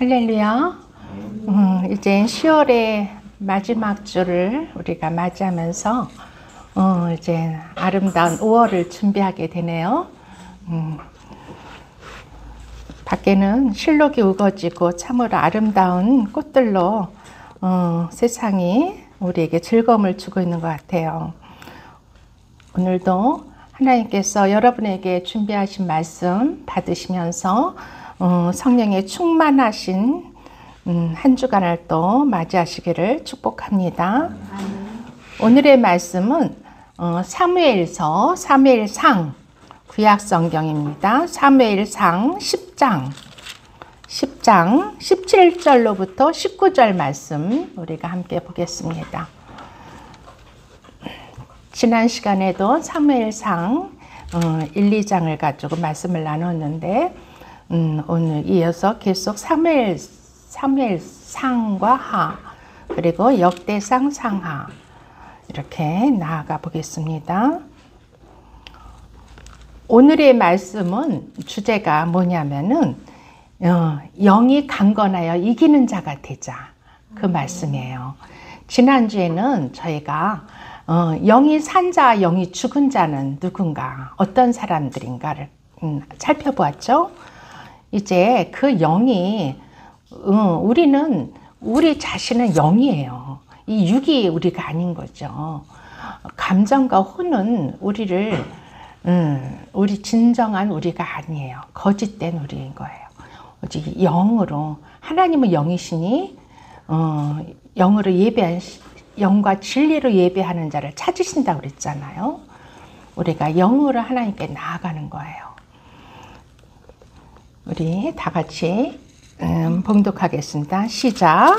할렐루야. 이제 10월의 마지막 주를 우리가 맞이하면서 이제 아름다운 5월을 준비하게 되네요. 밖에는 실록이 우거지고 참으로 아름다운 꽃들로 세상이 우리에게 즐거움을 주고 있는 것 같아요. 오늘도 하나님께서 여러분에게 준비하신 말씀 받으시면서 성령의 충만하신 한 주간을 또 맞이하시기를 축복합니다. 오늘의 말씀은 사무엘상 구약 성경입니다. 사무엘상 10장 17절로부터 19절 말씀 우리가 함께 보겠습니다. 지난 시간에도 사무엘상 1, 2장을 가지고 말씀을 나눴는데 오늘 이어서 계속 사무엘상과 하 그리고 역대상 상하 이렇게 나아가 보겠습니다. 오늘의 말씀은 주제가 뭐냐면은 영이 강건하여 이기는 자가 되자 그 말씀이에요. 지난주에는 저희가 영이 산 자, 영이 죽은 자는 누군가, 어떤 사람들인가를 살펴보았죠. 이제 그 영이 우리 자신은 영이에요. 이 육이 우리가 아닌 거죠. 감정과 혼은 우리 진정한 우리가 아니에요. 거짓된 우리인 거예요. 오직 영으로, 하나님은 영이시니 영으로 영과 진리로 예배하는 자를 찾으신다고 그랬잖아요. 우리가 영으로 하나님께 나아가는 거예요. 우리 다 같이 봉독하겠습니다. 시작.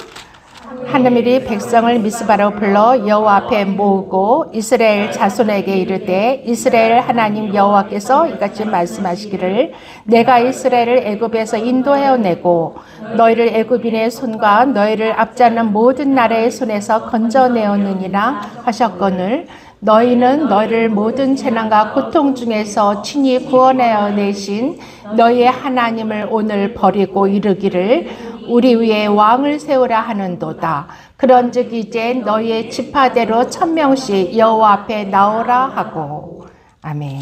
하느님이 백성을 미스바로 불러 여호와 앞에 모으고 이스라엘 자손에게 이르되 이스라엘 하나님 여호와께서 이같이 말씀하시기를 내가 이스라엘을 애굽에서 인도해내고 너희를 애굽인의 손과 너희를 압제하는 모든 나라의 손에서 건져내었느니라 하셨거늘 너희는 너희를 모든 재난과 고통 중에서 친히 구원하여 내신 너희의 하나님을 오늘 버리고 이르기를 우리 위에 왕을 세우라 하는도다. 그런즉 이제 너희의 지파대로 1000명씩 여호와 앞에 나오라 하고. 아멘.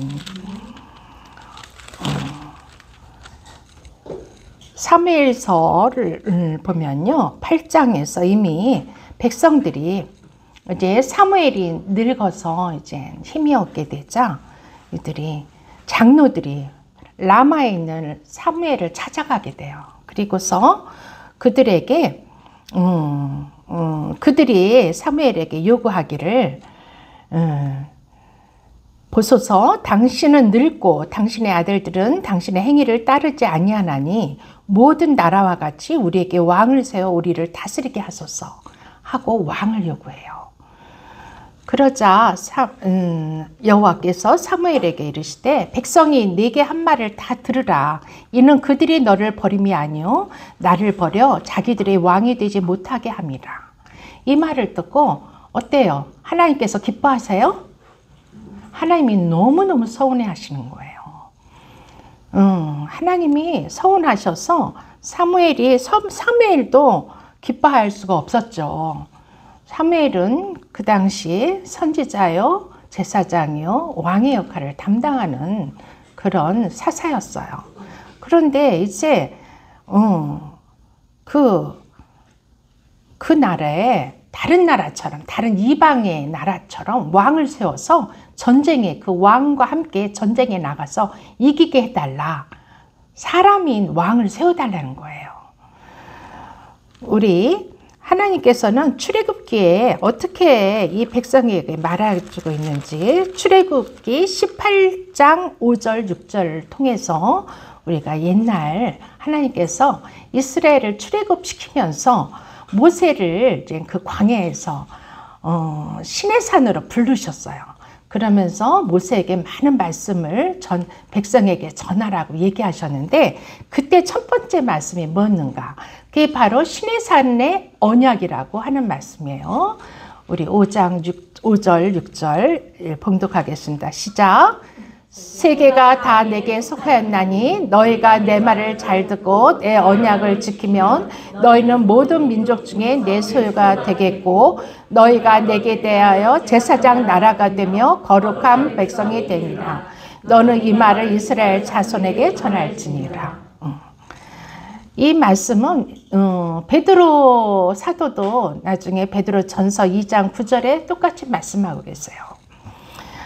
사무엘서를 보면요, 8장에서 이미 백성들이 이제 사무엘이 늙어서 이제 힘이 없게 되자 이들이 장로들이 라마에 있는 사무엘을 찾아가게 돼요. 그리고서 그들에게 그들이 사무엘에게 요구하기를 보소서 당신은 늙고 당신의 아들들은 당신의 행위를 따르지 아니하나니 모든 나라와 같이 우리에게 왕을 세워 우리를 다스리게 하소서 하고 왕을 요구해요. 그러자 여호와께서 사무엘에게 이르시되 백성이 네게 한 말을 다 들으라. 이는 그들이 너를 버림이 아니요 나를 버려 자기들의 왕이 되지 못하게 함이라. 이 말을 듣고 어때요? 하나님께서 기뻐하세요? 하나님이 너무너무 서운해 하시는 거예요. 하나님이 서운하셔서 사무엘도 기뻐할 수가 없었죠. 사무엘은 그 당시 선지자요, 제사장이요, 왕의 역할을 담당하는 그런 사사였어요. 그런데 이제 그 나라에 다른 나라처럼, 다른 이방의 나라처럼 왕을 세워서 전쟁에 그 왕과 함께 전쟁에 나가서 이기게 해달라. 사람인 왕을 세워달라는 거예요. 우리 하나님께서는 출애굽기에 어떻게 이 백성에게 말해주고 있는지 출애굽기 18장 5절 6절을 통해서 우리가 옛날 하나님께서 이스라엘을 출애굽시키면서 모세를 이제 그 광야에서 시내산으로 부르셨어요. 그러면서 모세에게 많은 말씀을 백성에게 전하라고 얘기하셨는데 그때 첫 번째 말씀이 뭐였는가? 그게 바로 시내산의 언약이라고 하는 말씀이에요. 우리 5장 5절 6절 봉독하겠습니다. 시작. 세계가 다 내게 속하였나니 너희가 내 말을 잘 듣고 내 언약을 지키면 너희는 모든 민족 중에 내 소유가 되겠고 너희가 내게 대하여 제사장 나라가 되며 거룩한 백성이 되니라. 너는 이 말을 이스라엘 자손에게 전할지니라. 이 말씀은 베드로 사도도 나중에 베드로전서 2장 9절에 똑같이 말씀하고 계세요.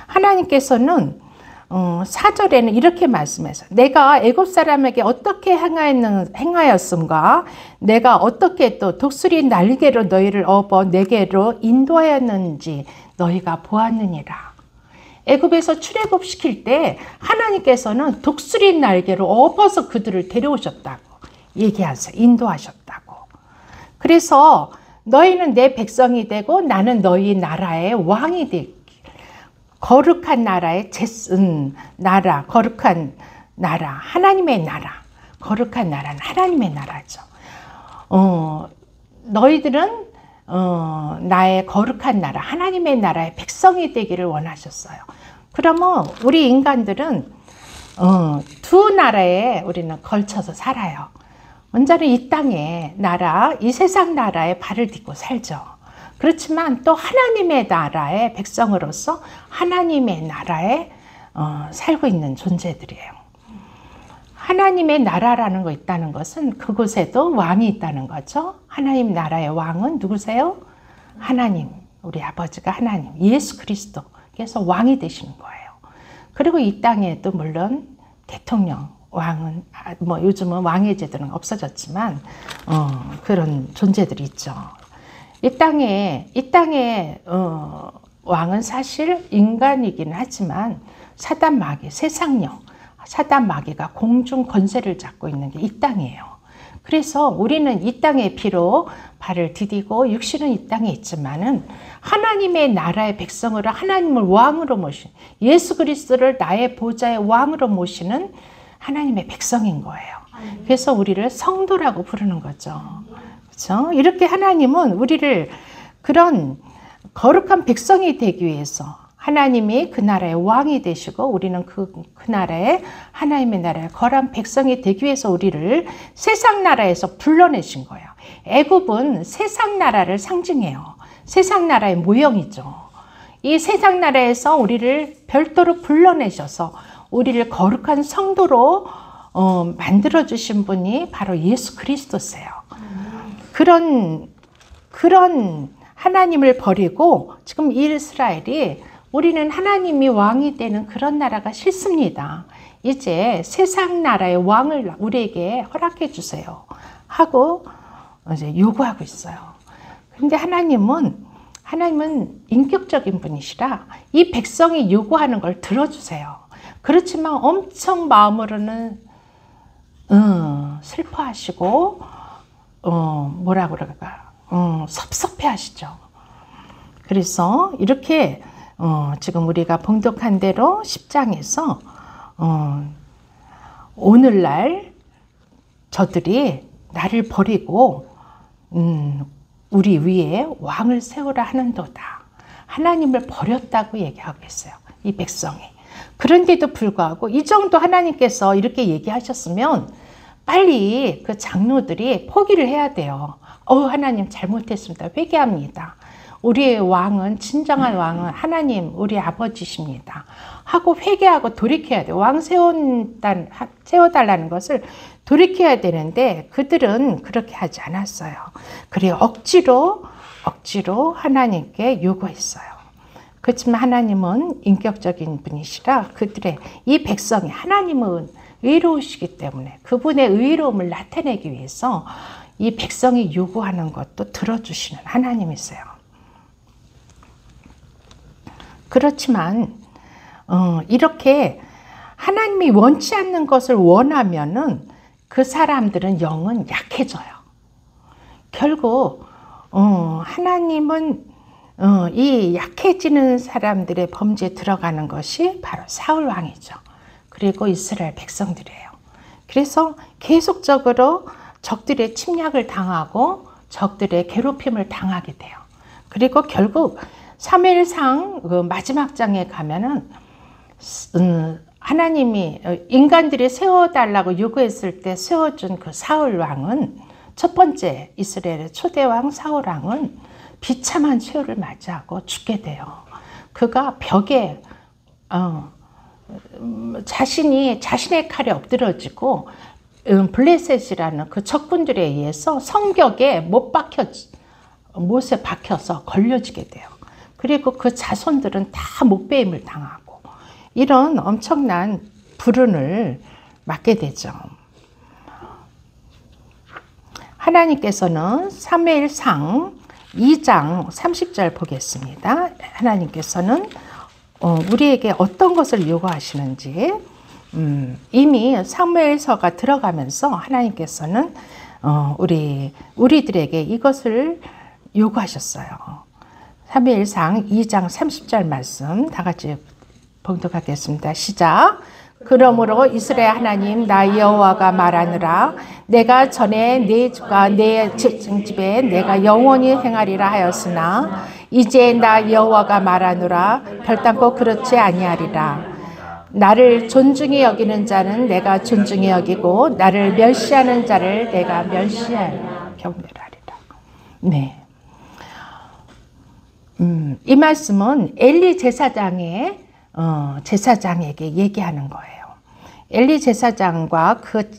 하나님께서는 4절에는 이렇게 말씀해서 내가 애굽 사람에게 어떻게 행하였음과 내가 어떻게 또 독수리 날개로 너희를 업어 내게로 인도하였는지 너희가 보았느니라. 애굽에서 출애굽시킬 때 하나님께서는 독수리 날개로 업어서 그들을 데려오셨다고 얘기하세요. 인도하셨다고. 그래서 너희는 내 백성이 되고 나는 너희 나라의 왕이 되기. 거룩한 나라의 나라, 거룩한 나라, 하나님의 나라. 거룩한 나라는 하나님의 나라죠. 너희들은 나의 거룩한 나라, 하나님의 나라의 백성이 되기를 원하셨어요. 그러면 우리 인간들은 두 나라에 우리는 걸쳐서 살아요. 먼저는 이 땅의 나라, 이 세상 나라에 발을 딛고 살죠. 그렇지만 또 하나님의 나라의 백성으로서 하나님의 나라에 살고 있는 존재들이에요. 하나님의 나라라는 거 있다는 것은 그곳에도 왕이 있다는 거죠. 하나님 나라의 왕은 누구세요? 하나님, 우리 아버지가 하나님, 예수 그리스도께서 왕이 되시는 거예요. 그리고 이 땅에도 물론 대통령, 왕은 뭐 요즘은 왕의 제도는 없어졌지만 그런 존재들이 있죠. 이 땅에 왕은 사실 인간이긴 하지만 사단 마귀, 세상령, 사단 마귀가 공중 권세를 잡고 있는 게 이 땅이에요. 그래서 우리는 이 땅의 피로 발을 디디고 육신은 이 땅에 있지만은 하나님의 나라의 백성으로 하나님을 왕으로 모신 예수 그리스도를 나의 보좌의 왕으로 모시는 하나님의 백성인 거예요. 그래서 우리를 성도라고 부르는 거죠. 그렇죠? 이렇게 하나님은 우리를 그런 거룩한 백성이 되기 위해서 하나님이 그 나라의 왕이 되시고 우리는 그 나라의 하나님의 나라의 거룩한 백성이 되기 위해서 우리를 세상 나라에서 불러내신 거예요. 애굽은 세상 나라를 상징해요. 세상 나라의 모형이죠. 이 세상 나라에서 우리를 별도로 불러내셔서 우리를 거룩한 성도로 만들어주신 분이 바로 예수 그리스도세요. 그런 하나님을 버리고 지금 이스라엘이 우리는 하나님이 왕이 되는 그런 나라가 싫습니다. 이제 세상 나라의 왕을 우리에게 허락해 주세요 하고 이제 요구하고 있어요. 근데 하나님은 인격적인 분이시라 이 백성이 요구하는 걸 들어주세요. 그렇지만 엄청 마음으로는 슬퍼하시고 뭐라 그럴까 섭섭해 하시죠. 그래서 이렇게 지금 우리가 봉독한 대로 10장에서 오늘날 저들이 나를 버리고 우리 위에 왕을 세우라 하는도다. 하나님을 버렸다고 얘기하고 있어요. 이 백성이. 그런데도 불구하고 이 정도 하나님께서 이렇게 얘기하셨으면 빨리 그 장로들이 포기를 해야 돼요. 하나님 잘못했습니다. 회개합니다. 우리의 왕은 진정한 왕은 하나님 우리 아버지십니다. 하고 회개하고 돌이켜야 돼요. 왕 세워달라는 것을 돌이켜야 되는데 그들은 그렇게 하지 않았어요. 그리고 억지로 하나님께 요구했어요. 그렇지만 하나님은 인격적인 분이시라 그들의 이 백성이 하나님은 의로우시기 때문에 그분의 의로움을 나타내기 위해서 이 백성이 요구하는 것도 들어주시는 하나님이세요. 그렇지만 이렇게 하나님이 원치 않는 것을 원하면은 그 사람들은 영은 약해져요. 결국 하나님은 이 약해지는 사람들의 범죄에 들어가는 것이 바로 사울 왕이죠. 그리고 이스라엘 백성들이에요. 그래서 계속적으로 적들의 침략을 당하고 적들의 괴롭힘을 당하게 돼요. 그리고 결국 사무엘상 그 마지막 장에 가면은 하나님이 인간들이 세워달라고 요구했을 때 세워준 그 사울 왕은, 첫 번째 이스라엘의 초대왕 사울 왕은 비참한 최후를 맞이하고 죽게 돼요. 그가 벽에 자신의 칼에 엎드러지고 블레셋이라는 그 적군들에 의해서 성벽에 못에 박혀서 걸려지게 돼요. 그리고 그 자손들은 다 못배임을 당하고 이런 엄청난 불운을 맞게 되죠. 하나님께서는 사무엘상 2장 30절 보겠습니다. 하나님께서는 우리에게 어떤 것을 요구하시는지 이미 사무엘서가 들어가면서 하나님께서는 우리들에게 이것을 요구하셨어요. 사무엘상 2장 30절 말씀 다 같이 봉독하겠습니다. 시작. 그러므로 이스라엘 하나님 나 여호와가 말하느라 내가 전에 내 집과 내 집에 내가 영원히 행하리라 하였으나 이제 나 여호와가 말하노라 결단코 그렇지 아니하리라. 나를 존중히 여기는 자는 내가 존중히 여기고 나를 멸시하는 자를 내가 멸시하리라. 경멸하리라. 네. 이 말씀은 엘리 제사장에게 얘기하는 거예요. 엘리 제사장과 그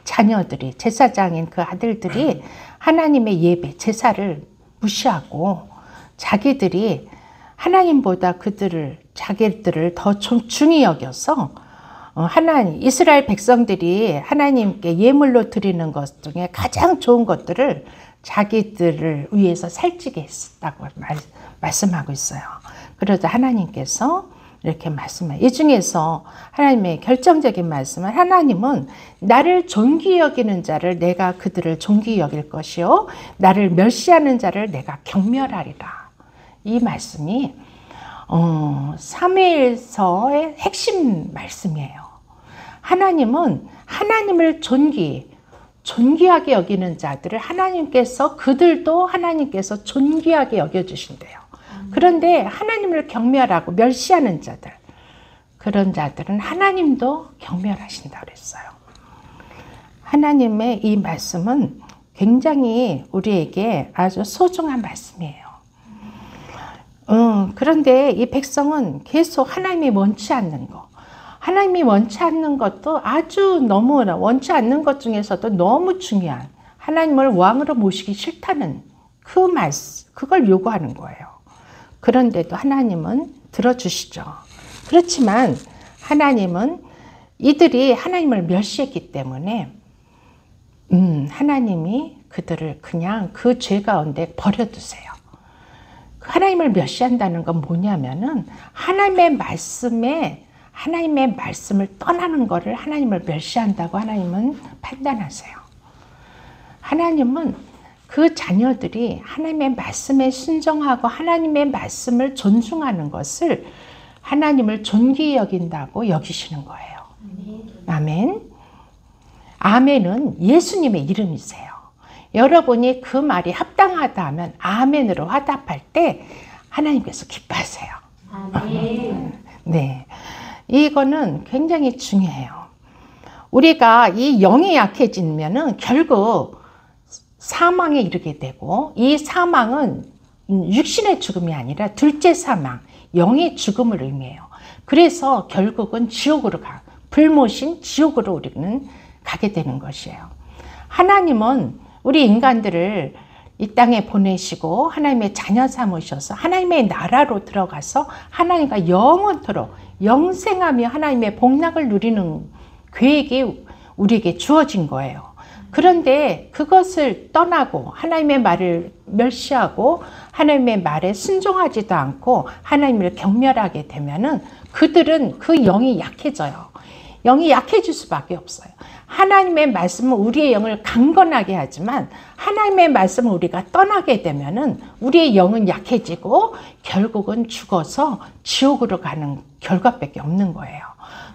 자녀들이, 제사장인 그 아들들이 하나님의 예배, 제사를 무시하고 자기들이 하나님보다 자기들을 더 중히 여겨서 이스라엘 백성들이 하나님께 예물로 드리는 것 중에 가장 좋은 것들을 자기들을 위해서 살찌게 했다고 말씀하고 있어요. 그러자 하나님께서 이렇게 말씀해요. 이 중에서 하나님의 결정적인 말씀은 하나님은 나를 존귀히 여기는 자를 내가 그들을 존귀히 여길 것이요 나를 멸시하는 자를 내가 경멸하리라. 이 말씀이 사무엘서의 핵심 말씀이에요. 하나님은 하나님을 존귀하게 여기는 자들을 그들도 하나님께서 존귀하게 여겨주신대요. 그런데 하나님을 경멸하고 멸시하는 자들, 그런 자들은 하나님도 경멸하신다고 그랬어요. 하나님의 이 말씀은 굉장히 우리에게 아주 소중한 말씀이에요. 그런데 이 백성은 계속 하나님이 원치 않는 것, 하나님이 원치 않는 것도 아주 너무나 원치 않는 것 중에서도 너무 중요한 하나님을 왕으로 모시기 싫다는 그걸 요구하는 거예요. 그런데도 하나님은 들어주시죠. 그렇지만 하나님은 이들이 하나님을 멸시했기 때문에 하나님이 그들을 그냥 그 죄 가운데 버려두세요. 하나님을 멸시한다는 건 뭐냐면은 하나님의 말씀을 떠나는 것을 하나님을 멸시한다고 하나님은 판단하세요. 하나님은 그 자녀들이 하나님의 말씀에 순종하고 하나님의 말씀을 존중하는 것을 하나님을 존귀히 여긴다고 여기시는 거예요. 아멘. 아멘은 예수님의 이름이세요. 여러분이 그 말이 합당하다 하면 아멘으로 화답할 때 하나님께서 기뻐하세요. 아멘. 네. 이거는 굉장히 중요해요. 우리가 이 영이 약해지면은 결국 사망에 이르게 되고, 이 사망은 육신의 죽음이 아니라 둘째 사망, 영의 죽음을 의미해요. 그래서 결국은 불모신 지옥으로 우리는 가게 되는 것이에요. 하나님은 우리 인간들을 이 땅에 보내시고 하나님의 자녀 삼으셔서 하나님의 나라로 들어가서 하나님과 영원토록 영생하며 하나님의 복락을 누리는 계획이 우리에게 주어진 거예요. 그런데 그것을 떠나고 하나님의 말을 멸시하고 하나님의 말에 순종하지도 않고 하나님을 경멸하게 되면은 그들은 그 영이 약해져요. 영이 약해질 수밖에 없어요. 하나님의 말씀은 우리의 영을 강건하게 하지만 하나님의 말씀을 우리가 떠나게 되면은 우리의 영은 약해지고 결국은 죽어서 지옥으로 가는 결과밖에 없는 거예요.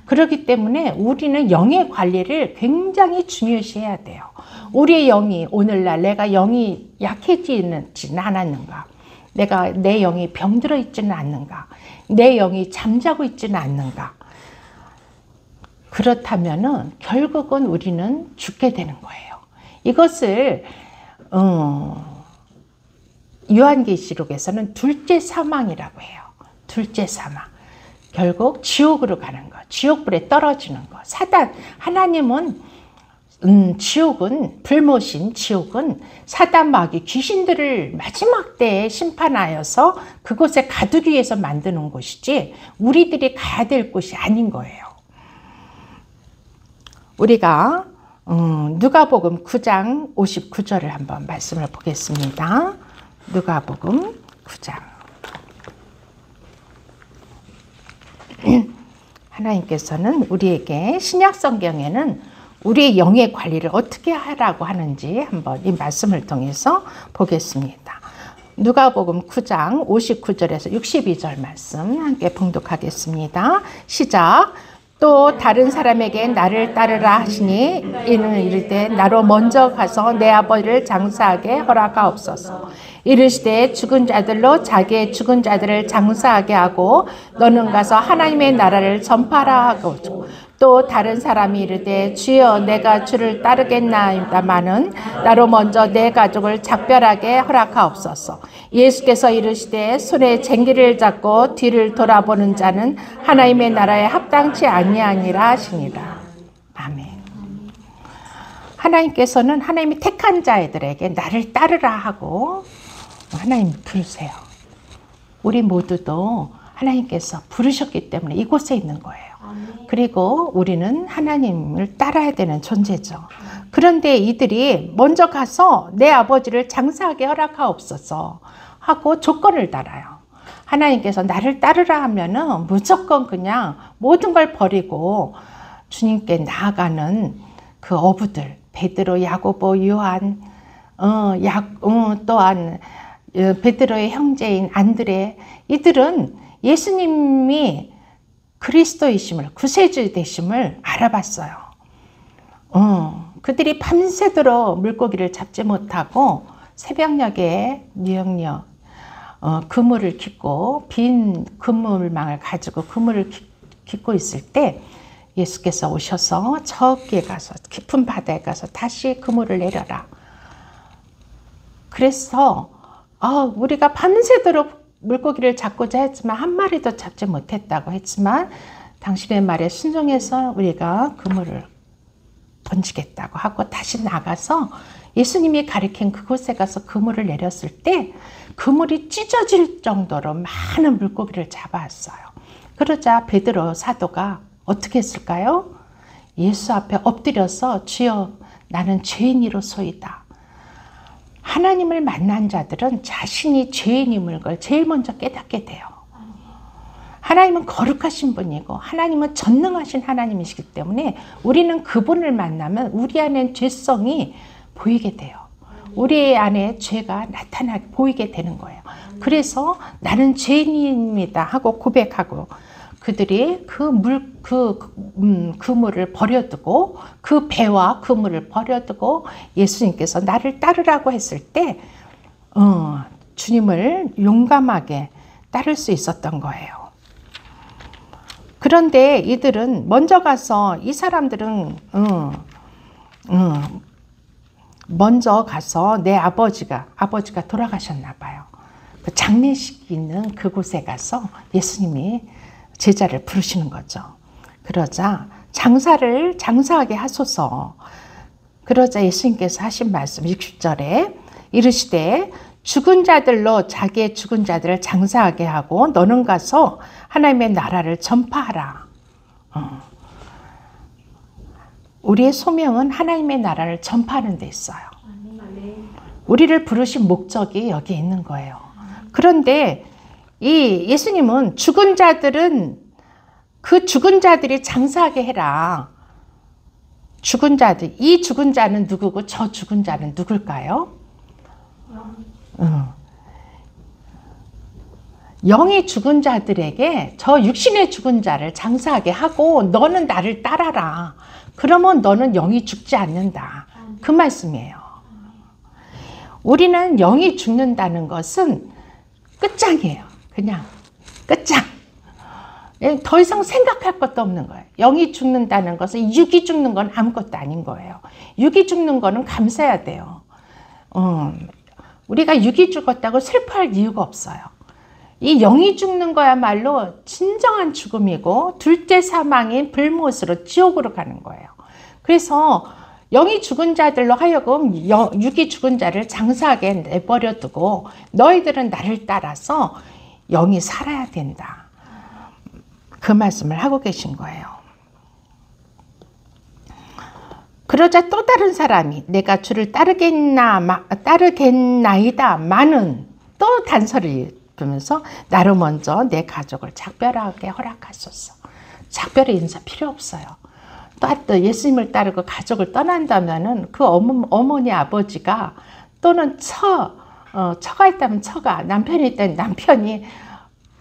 그렇기 때문에 우리는 영의 관리를 굉장히 중요시해야 돼요. 우리의 영이 오늘날 내가 영이 약해지지는 않았는가? 내 영이 병들어 있지는 않는가? 내 영이 잠자고 있지는 않는가? 그렇다면은 결국은 우리는 죽게 되는 거예요. 이것을 요한계시록에서는 둘째 사망이라고 해요. 둘째 사망. 결국 지옥으로 가는 거, 지옥불에 떨어지는 거. 사단, 하나님은 지옥은, 불모신 지옥은 사단 마귀 귀신들을 마지막 때에 심판하여서 그곳에 가두기 위해서 만드는 곳이지 우리들이 가야 될 곳이 아닌 거예요. 우리가 누가복음 9장 59절을 한번 말씀을 보겠습니다. 누가복음 9장. 하나님께서는 우리에게 신약 성경에는 우리의 영의 관리를 어떻게 하라고 하는지 한번 이 말씀을 통해서 보겠습니다. 누가복음 9장 59절에서 62절 말씀 함께 봉독하겠습니다. 시작. 또 다른 사람에게 나를 따르라 하시니 이는 이르되 나로 먼저 가서 내 아버지를 장사하게 허락하옵소서. 이르시되 죽은 자들로 자기의 죽은 자들을 장사하게 하고 너는 가서 하나님의 나라를 전파하라 하고 또 다른 사람이 이르되 주여 내가 주를 따르겠나이다마는 나로 먼저 내 가족을 작별하게 허락하옵소서. 예수께서 이르시되 손에 쟁기를 잡고 뒤를 돌아보는 자는 하나님의 나라에 합당치 아니하니라 하시니라. 아멘. 하나님께서는 하나님이 택한 자들에게 나를 따르라 하고 하나님 부르세요. 우리 모두도 하나님께서 부르셨기 때문에 이곳에 있는 거예요. 그리고 우리는 하나님을 따라야 되는 존재죠. 그런데 이들이 먼저 가서 내 아버지를 장사하게 허락하옵소서 하고 조건을 달아요. 하나님께서 나를 따르라 하면은 무조건 그냥 모든 걸 버리고 주님께 나아가는 그 어부들, 베드로, 야고보, 요한, 또한 베드로의 형제인 안드레, 이들은 예수님이 그리스도이심을, 구세주 되심을 알아봤어요. 그들이 밤새도록 물고기를 잡지 못하고 새벽녘에 뉴욕역 그물을 깃고 빈 그물망을 가지고 그물을 깃고 있을 때 예수께서 오셔서 저기에 가서 깊은 바다에 가서 다시 그물을 내려라. 그래서 우리가 밤새도록 물고기를 잡고자 했지만 한 마리도 잡지 못했다고 했지만 당신의 말에 순종해서 우리가 그물을 던지겠다고 하고 다시 나가서 예수님이 가리킨 그곳에 가서 그물을 내렸을 때 그물이 찢어질 정도로 많은 물고기를 잡아왔어요. 그러자 베드로 사도가 어떻게 했을까요? 예수 앞에 엎드려서 주여 나는 죄인이로소이다. 하나님을 만난 자들은 자신이 죄인임을 걸 제일 먼저 깨닫게 돼요. 하나님은 거룩하신 분이고 하나님은 전능하신 하나님이시기 때문에 우리는 그분을 만나면 우리 안에 죄성이 보이게 돼요. 우리 안에 죄가 보이게 되는 거예요. 그래서 나는 죄인입니다 하고 고백하고 그들이 그물을 버려두고 그 배와 그물을 버려두고 예수님께서 나를 따르라고 했을 때 주님을 용감하게 따를 수 있었던 거예요. 그런데 이들은 먼저 가서 이 사람들은 먼저 가서 내 아버지가 돌아가셨나 봐요. 그 장례식이 있는 그곳에 가서 예수님이 제자를 부르시는 거죠. 그러자 장사하게 하소서. 그러자 예수님께서 하신 말씀 60절에 이르시되 죽은 자들로 자기의 죽은 자들을 장사하게 하고 너는 가서 하나님의 나라를 전파하라. 우리의 소명은 하나님의 나라를 전파하는 데 있어요. 우리를 부르신 목적이 여기 있는 거예요. 그런데 이 예수님은 죽은 자들은 그 죽은 자들이 장사하게 해라. 죽은 자들, 이 죽은 자는 누구고 저 죽은 자는 누굴까요? 영이 죽은 자들에게 저 육신의 죽은 자를 장사하게 하고 너는 나를 따라라. 그러면 너는 영이 죽지 않는다. 그 말씀이에요. 우리는 영이 죽는다는 것은 끝장이에요. 그냥 끝장. 더 이상 생각할 것도 없는 거예요. 영이 죽는다는 것은 육이 죽는 건 아무것도 아닌 거예요. 육이 죽는 거는 감사해야 돼요. 우리가 육이 죽었다고 슬퍼할 이유가 없어요. 이 영이 죽는 거야말로 진정한 죽음이고 둘째 사망인 불못으로 지옥으로 가는 거예요. 그래서 영이 죽은 자들로 하여금 육이 죽은 자를 장사하게 내버려 두고 너희들은 나를 따라서 영이 살아야 된다. 그 말씀을 하고 계신 거예요. 그러자 또 다른 사람이 내가 주를 따르겠나이다 마는 또 단서를 보면서 나로 먼저 내 가족을 작별하게 허락하소서. 작별의 인사 필요 없어요. 또 예수님을 따르고 가족을 떠난다면은 그 어머니 아버지가 또는 처가 있다면 처가, 남편이 있다면 남편이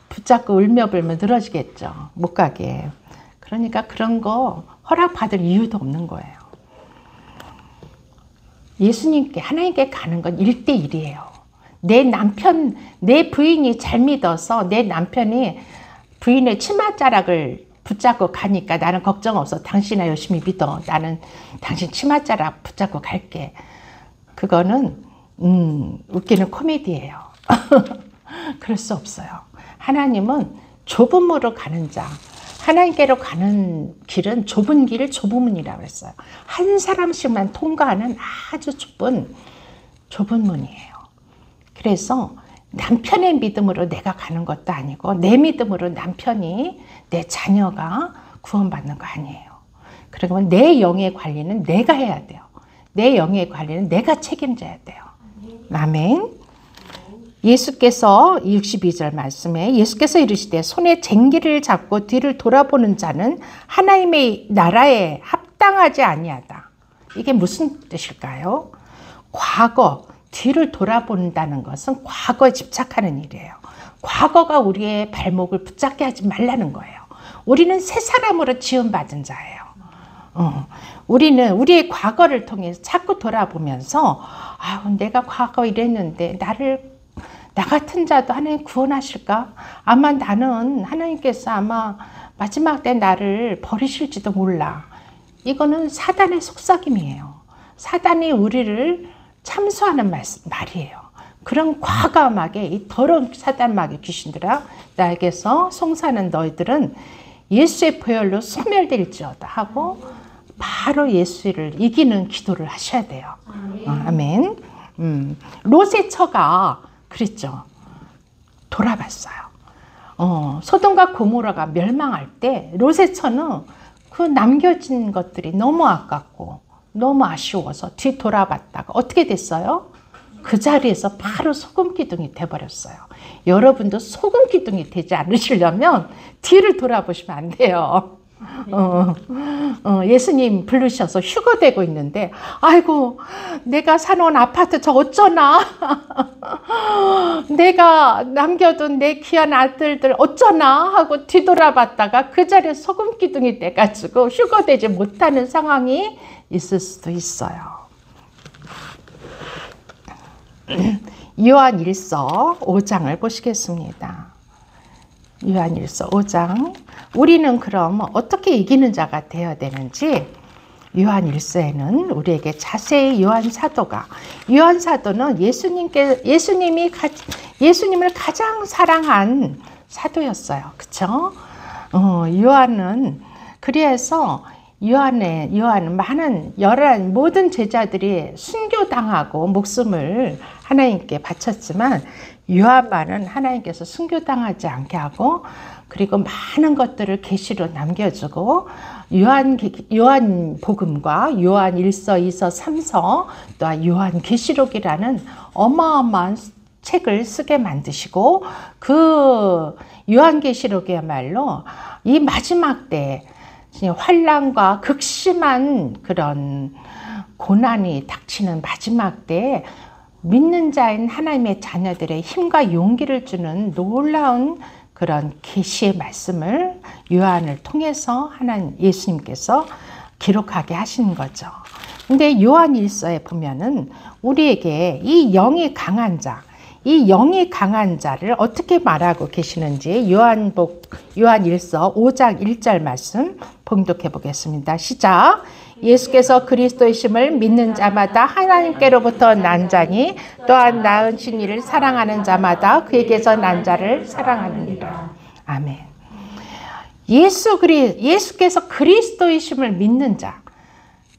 붙잡고 울며불며 늘어지겠죠. 못 가게. 그러니까 그런 거 허락받을 이유도 없는 거예요. 예수님께, 하나님께 가는 건 1대1이에요. 내 부인이 잘 믿어서 내 남편이 부인의 치맛자락을 붙잡고 가니까 나는 걱정 없어. 당신아 열심히 믿어. 나는 당신 치맛자락 붙잡고 갈게. 그거는 웃기는 코미디예요. 그럴 수 없어요. 하나님은 좁은 문으로 가는 자, 하나님께로 가는 길은 좁은 길, 좁은 문이라고 했어요. 한 사람씩만 통과하는 아주 좁은 문이에요. 그래서 남편의 믿음으로 내가 가는 것도 아니고 내 믿음으로 남편이, 내 자녀가 구원받는 거 아니에요. 그러면 내 영의 관리는 내가 해야 돼요. 내 영의 관리는 내가 책임져야 돼요. 아멘. 예수께서 62절 말씀에 예수께서 이르시되 손에 쟁기를 잡고 뒤를 돌아보는 자는 하나님의 나라에 합당하지 아니하다. 이게 무슨 뜻일까요? 과거, 뒤를 돌아본다는 것은 과거에 집착하는 일이에요. 과거가 우리의 발목을 붙잡게 하지 말라는 거예요. 우리는 새 사람으로 지음받은 자예요. 우리는 우리의 과거를 통해서 자꾸 돌아보면서 내가 과거 이랬는데 나 같은 자도 하나님 구원하실까? 아마 나는 하나님께서 아마 마지막 때 나를 버리실지도 몰라. 이거는 사단의 속삭임이에요. 사단이 우리를 참소하는 말이에요. 그런 과감하게 이 더러운 사단마귀 귀신들아, 나에게서 송사하는 너희들은 예수의 보혈로 소멸될지어다 하고 바로 예수를 이기는 기도를 하셔야 돼요. 아멘. 롯의 처가 그랬죠. 돌아봤어요. 소돔과 고모라가 멸망할 때 롯의 처는 그 남겨진 것들이 너무 아깝고 너무 아쉬워서 뒤돌아봤다가 어떻게 됐어요? 그 자리에서 바로 소금기둥이 돼버렸어요. 여러분도 소금기둥이 되지 않으시려면 뒤를 돌아보시면 안 돼요. 예수님 부르셔서 휴거되고 있는데 아이고 내가 사놓은 아파트 저 어쩌나 내가 남겨둔 내 귀한 아들들 어쩌나 하고 뒤돌아봤다가 그 자리에 소금기둥이 돼가지고 휴거되지 못하는 상황이 있을 수도 있어요. 요한일서 5장을 보시겠습니다. 요한일서 5장. 우리는 그럼 어떻게 이기는 자가 되어야 되는지 요한일서에는 우리에게 자세히 요한 사도는 예수님을 가장 사랑한 사도였어요. 그쵸? 요한은 그래서 요한은 많은 모든 제자들이 순교당하고 목숨을 하나님께 바쳤지만 요한만은 하나님께서 순교당하지 않게 하고 그리고 많은 것들을 계시로 남겨주고 요한복음과 요한일서, 2서, 3서 또 요한계시록이라는 어마어마한 책을 쓰게 만드시고 그 요한계시록이야말로 이 마지막 때 환난과 극심한 그런 고난이 닥치는 마지막 때에 믿는 자인 하나님의 자녀들의 힘과 용기를 주는 놀라운 그런 계시의 말씀을 요한을 통해서 예수님께서 기록하게 하신 거죠. 근데 요한일서에 보면은 우리에게 이 영이 강한 자, 이 영이 강한 자를 어떻게 말하고 계시는지 요한일서 5장 1절 말씀 봉독해 보겠습니다. 시작. 예수께서 그리스도이심을 믿는 자마다 하나님께로부터 난 자니 또한 낳으신 이를 사랑하는 자마다 그에게서 난 자를 사랑하느니라. 아멘. 예수께서 그리스도이심을 믿는 자.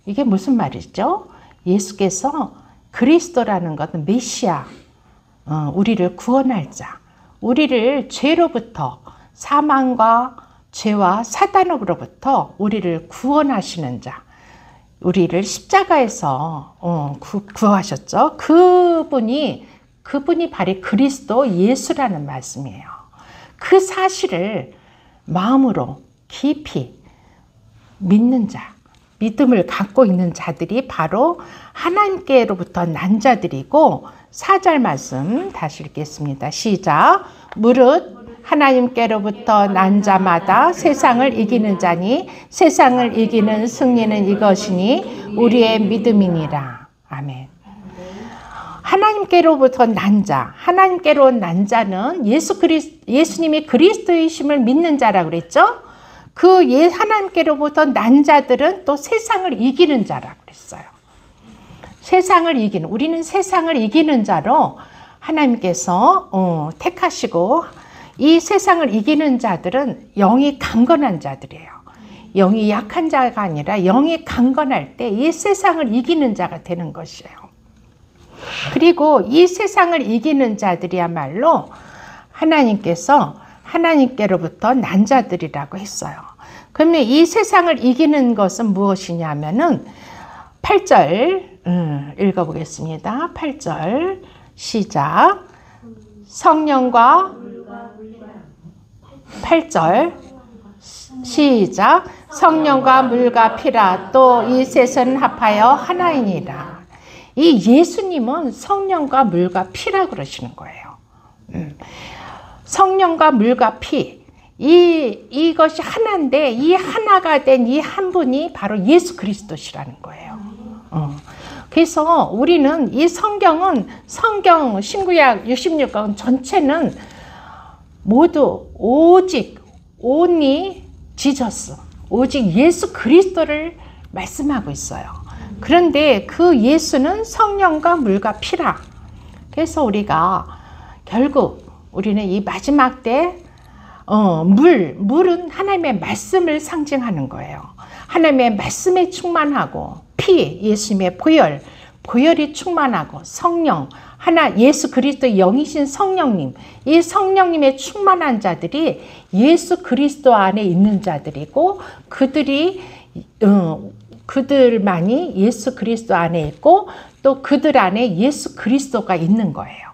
이게 무슨 말이죠? 예수께서 그리스도라는 것은 메시아, 우리를 구원할 자, 우리를 죄로부터, 사망과 죄와 사단으로부터 우리를 구원하시는 자, 우리를 십자가에서 구하셨죠. 그분이 바로 그리스도 예수라는 말씀이에요. 그 사실을 마음으로 깊이 믿는 자, 믿음을 갖고 있는 자들이 바로 하나님께로부터 난 자들이고, 4절 말씀 다시 읽겠습니다. 시작. 무릇 하나님께로부터 난 자마다 세상을 이기는 자니 세상을 이기는 승리는 이것이니 우리의 믿음이니라. 아멘. 하나님께로부터 난 자, 하나님께로 난 자는 예수님이 그리스도이심을 믿는 자라고 그랬죠? 하나님께로부터 난 자들은 또 세상을 이기는 자라고 그랬어요. 우리는 세상을 이기는 자로 하나님께서 택하시고, 이 세상을 이기는 자들은 영이 강건한 자들이에요. 영이 약한 자가 아니라 영이 강건할 때 이 세상을 이기는 자가 되는 것이에요. 그리고 이 세상을 이기는 자들이야말로 하나님께로부터 난 자들이라고 했어요. 그러면 이 세상을 이기는 것은 무엇이냐면은 8절 읽어보겠습니다. 8절 시작. 성령과 8절 시작. 성령과 물과 피라 또 이 셋은 합하여 하나이니라. 이 예수님은 성령과 물과 피라 그러시는 거예요. 성령과 물과 피, 이것이 하나인데 이 하나가 된 이 한 분이 바로 예수 그리스도시라는 거예요. 그래서 우리는 이 성경 신구약 66권 전체는 모두 오직 지저스, 오직 예수 그리스도를 말씀하고 있어요. 그런데 그 예수는 성령과 물과 피라. 그래서 우리가 결국 우리는 이 마지막 때 물은 하나님의 말씀을 상징하는 거예요. 하나님의 말씀에 충만하고, 피, 예수님의 보혈이 충만하고, 성령, 예수 그리스도의 영이신 성령님, 이 성령님의 충만한 자들이 예수 그리스도 안에 있는 자들이고, 그들만이 예수 그리스도 안에 있고, 또 그들 안에 예수 그리스도가 있는 거예요.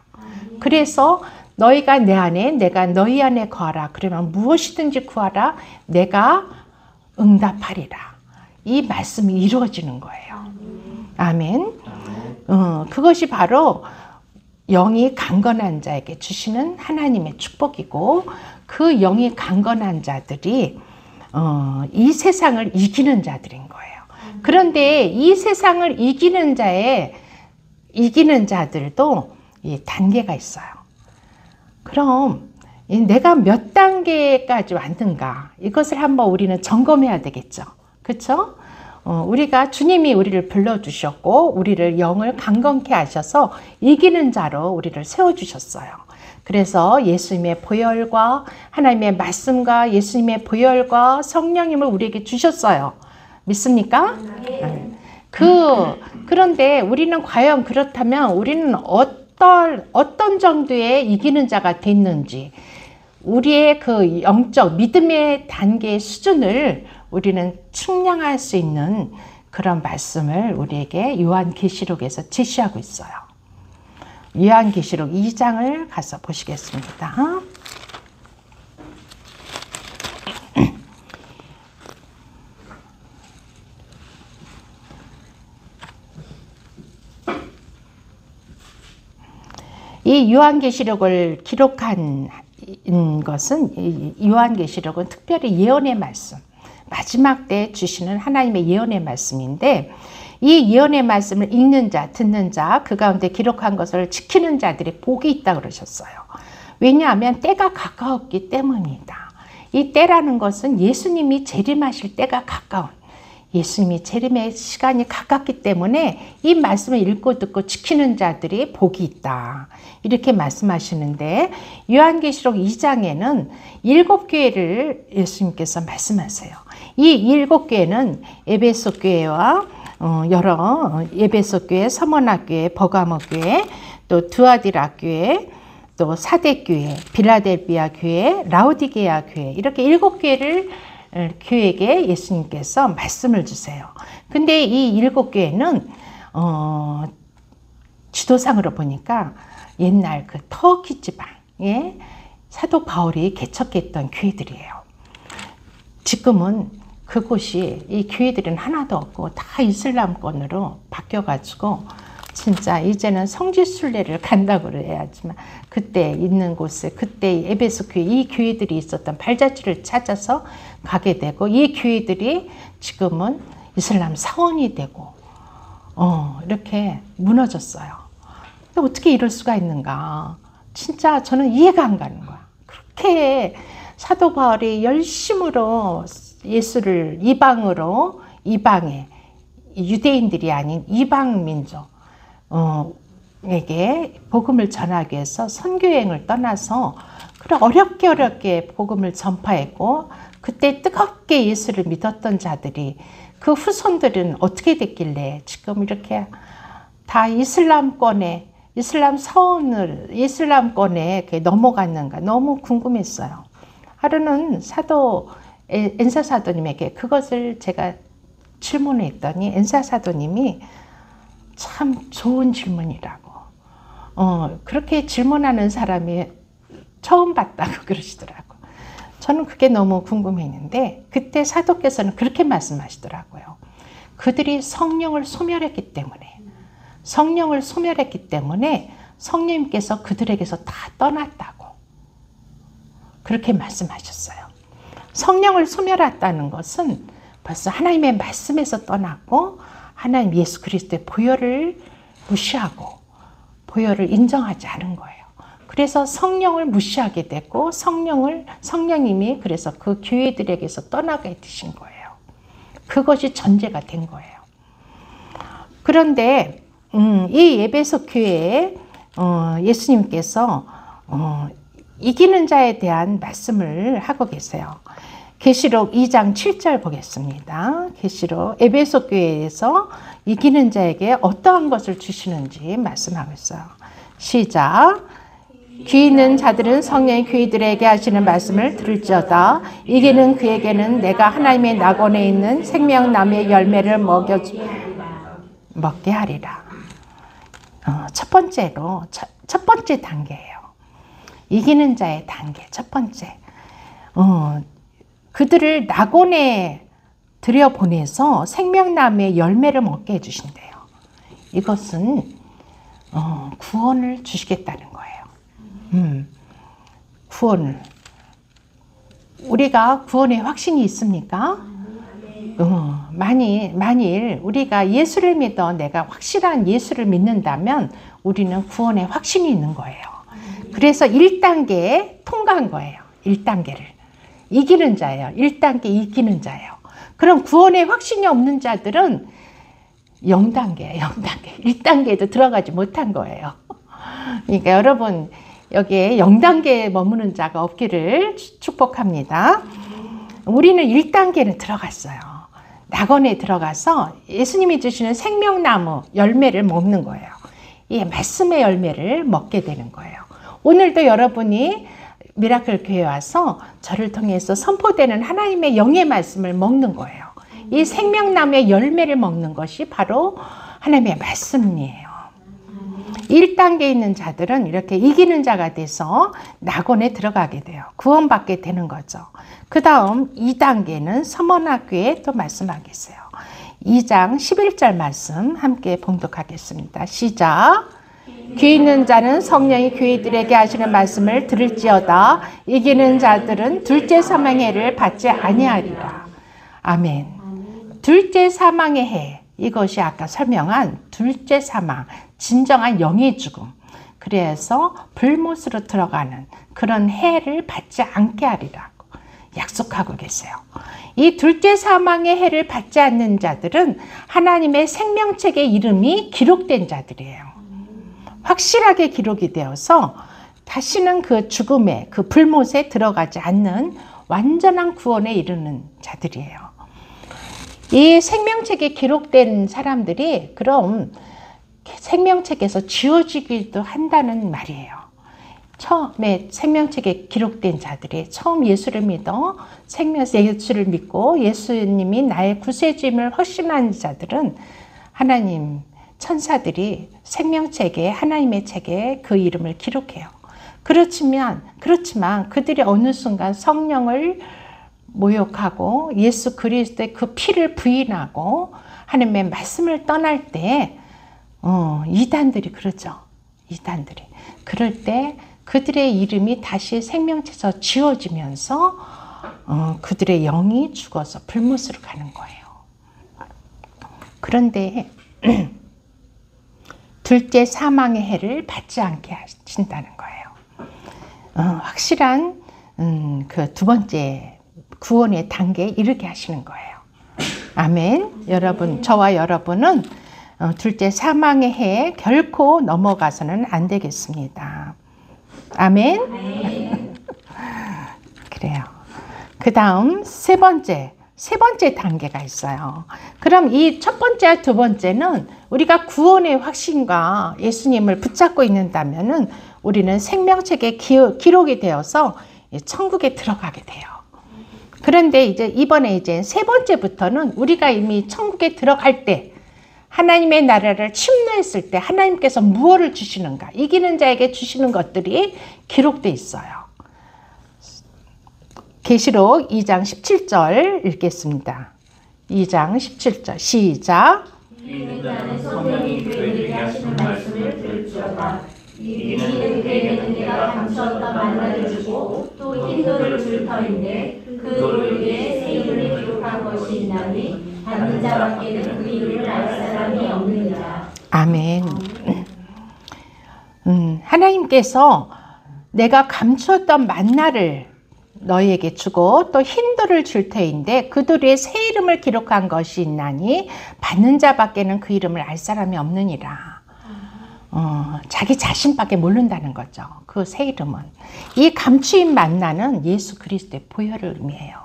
그래서 너희가 내 안에, 내가 너희 안에 거하라. 그러면 무엇이든지 구하라. 내가 응답하리라. 이 말씀이 이루어지는 거예요. 아멘. 그것이 바로 영이 강건한 자에게 주시는 하나님의 축복이고, 그 영이 강건한 자들이 이 세상을 이기는 자들인 거예요. 그런데 이 세상을 이기는 자들도 단계가 있어요. 그럼 내가 몇 단계까지 왔는가, 이것을 한번 우리는 점검해야 되겠죠. 그렇죠? 주님이 우리를 불러주셨고 우리를 영을 강건케 하셔서 이기는 자로 우리를 세워주셨어요. 그래서 예수님의 보혈과 하나님의 말씀과 예수님의 보혈과 성령님을 우리에게 주셨어요. 믿습니까? 그런데 우리는 과연 그렇다면 우리는 어떤 정도의 이기는 자가 됐는지, 우리의 그 영적 믿음의 단계의 수준을 우리는 측량할 수 있는 그런 말씀을 우리에게 요한계시록에서 제시하고 있어요. 요한계시록 2장을 가서 보시겠습니다. 이 요한계시록을 기록한 것은, 요한계시록은 특별히 예언의 말씀, 마지막 때 주시는 하나님의 예언의 말씀인데, 이 예언의 말씀을 읽는 자, 듣는 자, 그 가운데 기록한 것을 지키는 자들이 복이 있다 그러셨어요. 왜냐하면 때가 가까웠기 때문이다. 이 때라는 것은 예수님이 재림하실 때가 가까운, 예수님이 재림의 시간이 가깝기 때문에 이 말씀을 읽고 듣고 지키는 자들이 복이 있다. 이렇게 말씀하시는데 요한계시록 2장에는 7교회를 예수님께서 말씀하세요. 이 7교회는 에베소 교회와 여러 에베소 교회, 서머나 교회, 버가모 교회, 또 두아디라 교회, 또 사대 교회, 빌라델비아 교회, 라우디게아 교회, 이렇게 7교회를 교회에게 예수님께서 말씀을 주세요. 근데 이 7교회는 지도상으로 보니까 옛날 그 터키 지방에 사도 바울이 개척했던 교회들이에요. 지금은 그곳이, 이 교회들은 하나도 없고 다 이슬람권으로 바뀌어가지고 진짜 이제는 성지순례를 간다고 그래야지만 그때 있는 곳에, 그때 에베소 교회, 이 교회들이 있었던 발자취를 찾아서 가게 되고, 이 교회들이 지금은 이슬람 사원이 되고 이렇게 무너졌어요. 근데 어떻게 이럴 수가 있는가? 진짜 저는 이해가 안 가는 거야. 그렇게 사도 바울이 열심으로 예수를 이방에, 유대인들이 아닌 이방 민족 에게 복음을 전하기 위해서 선교여행을 떠나서 그래 어렵게 복음을 전파했고, 그때 뜨겁게 예수를 믿었던 자들이, 그 후손들은 어떻게 됐길래 지금 이렇게 다 이슬람권에 넘어갔는가 너무 궁금했어요. 하루는 엔사 사도님에게 그것을 제가 질문을 했더니 엔사 사도님이 참 좋은 질문이라고, 그렇게 질문하는 사람이 처음 봤다고 그러시더라고. 저는 그게 너무 궁금했는데 그때 사도께서는 그렇게 말씀하시더라고요. 그들이 성령을 소멸했기 때문에 성령님께서 그들에게서 다 떠났다고 그렇게 말씀하셨어요. 성령을 소멸했다는 것은 벌써 하나님의 말씀에서 떠났고 하나님 예수 그리스도의 보혈을 무시하고 보혈을 인정하지 않은 거예요. 그래서 성령을 무시하게 됐고 성령님이 그래서 그 교회들에게서 떠나게 되신 거예요. 그것이 전제가 된 거예요. 그런데 이 에베소 교회에 예수님께서 이기는 자에 대한 말씀을 하고 계세요. 계시록 2장 7절 보겠습니다. 계시록 에베소 교회에서 이기는 자에게 어떠한 것을 주시는지 말씀하고 있어요. 시작. 귀 있는 자들은 성령이 그들에게 하시는 말씀을 들을지어다. 이기는 그에게는 내가 하나님의 낙원에 있는 생명나무의 열매를 먹게 하리라. 첫 번째 단계예요. 이기는 자의 단계, 첫 번째. 그들을 낙원에 들여보내서 생명나무의 열매를 먹게 해주신대요. 이것은 구원을 주시겠다는 거예요. 구원을. 우리가 구원의 확신이 있습니까? 만일 우리가 예수를 믿어 내가 확실한 예수를 믿는다면 우리는 구원의 확신이 있는 거예요. 그래서 1단계에 통과한 거예요. 1단계를. 이기는 자예요. 1단계 이기는 자예요. 그럼 구원의 확신이 없는 자들은 0단계예요. 0단계. 1단계에도 들어가지 못한 거예요. 그러니까 여러분 여기에 0단계에 머무는 자가 없기를 축복합니다. 우리는 1단계는 들어갔어요. 낙원에 들어가서 예수님이 주시는 생명나무 열매를 먹는 거예요. 이 말씀의 열매를 먹게 되는 거예요. 오늘도 여러분이 미라클 교회에 와서 저를 통해서 선포되는 하나님의 영의 말씀을 먹는 거예요. 이 생명나무의 열매를 먹는 것이 바로 하나님의 말씀이에요. 1단계에 있는 자들은 이렇게 이기는 자가 돼서 낙원에 들어가게 돼요. 구원받게 되는 거죠. 그 다음 2단계는 서머나교회에 또 말씀하겠어요. 2장 11절 말씀 함께 봉독하겠습니다. 시작. 귀 있는 자는 성령이 교회들에게 하시는 말씀을 들을지어다. 이기는 자들은 둘째 사망의 해를 받지 아니하리라. 아멘. 둘째 사망의 해. 이것이 아까 설명한 둘째 사망, 진정한 영의 죽음. 그래서 불못으로 들어가는 그런 해를 받지 않게 하리라고 약속하고 계세요. 이 둘째 사망의 해를 받지 않는 자들은 하나님의 생명책에 이름이 기록된 자들이에요. 확실하게 기록이 되어서 다시는 그 죽음에, 그 불못에 들어가지 않는 완전한 구원에 이르는 자들이에요. 이 생명책에 기록된 사람들이 그럼 생명책에서 지워지기도 한다는 말이에요. 처음에 생명책에 기록된 자들이 처음 예수를 믿어 예수를 믿고 예수님이 나의 구세주임을 확신한 자들은 하나님 천사들이 생명책에 하나님의 책에 그 이름을 기록해요. 그렇지만 그들이 어느 순간 성령을 모욕하고 예수 그리스도의 그 피를 부인하고 하나님의 말씀을 떠날 때 이단들이 그러죠. 이단들이. 그럴 때 그들의 이름이 다시 생명책에서 지워지면서 그들의 영이 죽어서 불못으로 가는 거예요. 그런데 둘째 사망의 해를 받지 않게 하신다는 거예요. 확실한 그 두 번째 구원의 단계에 이르게 하시는 거예요. 아멘. 여러분, 저와 여러분은 둘째 사망의 해에 결코 넘어가서는 안 되겠습니다. 아멘. 그래요. 그 다음 세 번째 단계가 있어요. 그럼 이 첫 번째와 두 번째는 우리가 구원의 확신과 예수님을 붙잡고 있는다면은 우리는 생명책에 기록이 되어서 천국에 들어가게 돼요. 그런데 이번에 세 번째부터는 우리가 이미 천국에 들어갈 때 하나님의 나라를 침노했을 때 하나님께서 무엇을 주시는가? 이기는 자에게 주시는 것들이 기록되어 있어요. 계시록 2장 17절 읽겠습니다. 2장 17절 시작. 이기는 자는 성령이 그에게 하시는 말씀을 들을지어다. 이기는 그에게는 내가 감추었던 만나를 주고 또 흰 돌을 줄 터인데 그 돌 위에 새 이름을 기록한 것이 있나니 받는 자밖에는 그 이름을 알 사람이 없느니라. 아멘. 하나님께서 내가 감추었던 만나를 너희에게 주고 또 흰 돌을 줄 터인데 그 돌 위에 새 이름을 기록한 것이 있나니 받는 자밖에는 그 이름을 알 사람이 없느니라. 자기 자신밖에 모른다는 거죠. 그 새 이름은. 이 감추인 만나는 예수 그리스도의 보혈을 의미해요.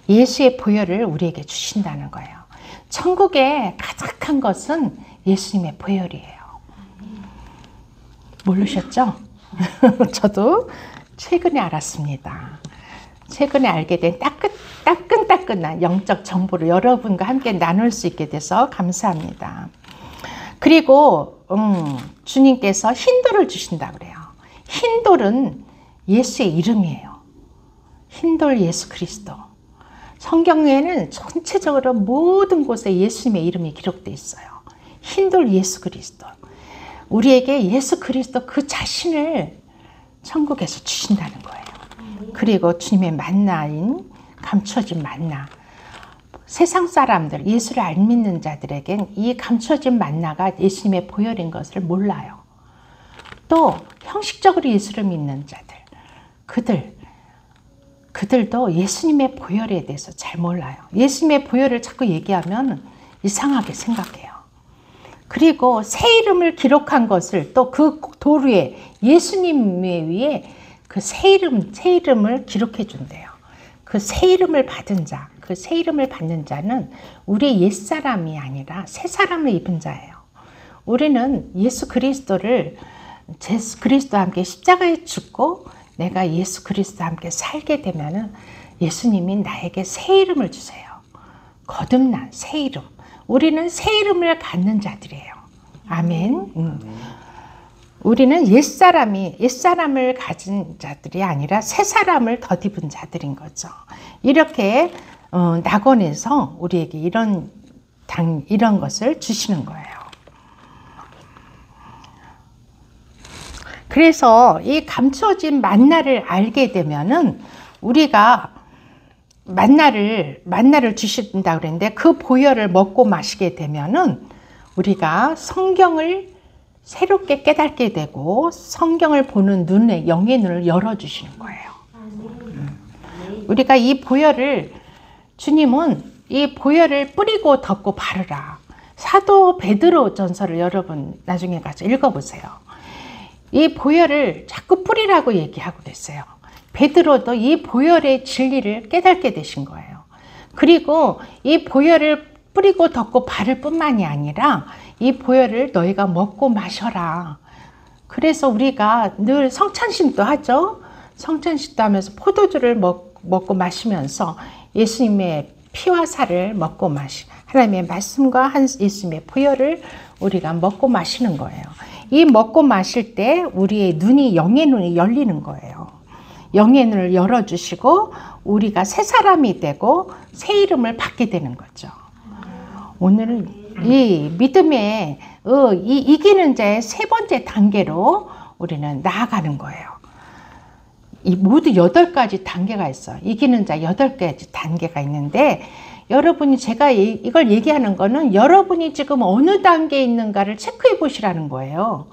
예수의 보혈을 우리에게 주신다는 거예요. 천국에 가득한 것은 예수님의 보혈이에요. 모르셨죠? 저도 최근에 알았습니다. 최근에 알게 된 따끈따끈한 영적 정보를 여러분과 함께 나눌 수 있게 돼서 감사합니다. 그리고 주님께서 흰돌을 주신다고 그래요. 흰돌은 예수의 이름이에요. 흰돌 예수 그리스도. 성경에는 전체적으로 모든 곳에 예수님의 이름이 기록되어 있어요. 흰돌 예수 그리스도. 우리에게 예수 그리스도 그 자신을 천국에서 주신다는 거예요. 그리고 주님의 만나인 감춰진 만나. 세상 사람들, 예수를 안 믿는 자들에겐 이 감춰진 만나가 예수님의 보혈인 것을 몰라요. 또 형식적으로 예수를 믿는 자들, 그들도 예수님의 보혈에 대해서 잘 몰라요. 예수님의 보혈을 자꾸 얘기하면 이상하게 생각해요. 그리고 새 이름을 기록한 것을 또 그 돌 위에 예수님 위에 그 새 이름을 기록해 준대요. 그 새 이름을 받은 자, 그 새 이름을 받는 자는 우리의 옛사람이 아니라 새 사람을 입은 자예요. 우리는 예수 그리스도를 예수 그리스도와 함께 십자가에 죽고 내가 예수 그리스도와 함께 살게 되면은 예수님이 나에게 새 이름을 주세요. 거듭난 새 이름. 우리는 새 이름을 갖는 자들이에요. 아멘. 우리는 옛사람을 가진 자들이 아니라 새 사람을 덧입은 자들인 거죠. 이렇게 낙원에서 우리에게 이런 것을 주시는 거예요. 그래서 이 감춰진 만나를 알게 되면은 우리가 만나를 주신다 그랬는데 그 보혈을 먹고 마시게 되면은 우리가 성경을 새롭게 깨닫게 되고 성경을 보는 눈에 영의 눈을 열어주시는 거예요. 우리가 이 보혈을 주님은 이 보혈을 뿌리고 덮고 바르라. 사도 베드로 전서를 여러분 나중에 가서 읽어보세요. 이 보혈을 자꾸 뿌리라고 얘기하고 그랬어요. 베드로도 이 보혈의 진리를 깨닫게 되신 거예요. 그리고 이 보혈을 뿌리고 덮고 바를 뿐만이 아니라 이 보혈을 너희가 먹고 마셔라. 그래서 우리가 늘 성찬식도 하죠. 성찬식도 하면서 포도주를 먹고 마시면서 예수님의 피와 살을 먹고 하나님의 말씀과 예수님의 보혈을 우리가 먹고 마시는 거예요. 이 먹고 마실 때 우리의 눈이 영의 눈이 열리는 거예요. 영의 눈을 열어주시고 우리가 새 사람이 되고 새 이름을 받게 되는 거죠. 오늘은 이 믿음의 이기는 자의 세 번째 단계로 우리는 나아가는 거예요. 이 모두 8가지 단계가 있어요. 이기는 자 8가지 단계가 있는데 여러분이 제가 이걸 얘기하는 거는 여러분이 지금 어느 단계에 있는가를 체크해 보시라는 거예요.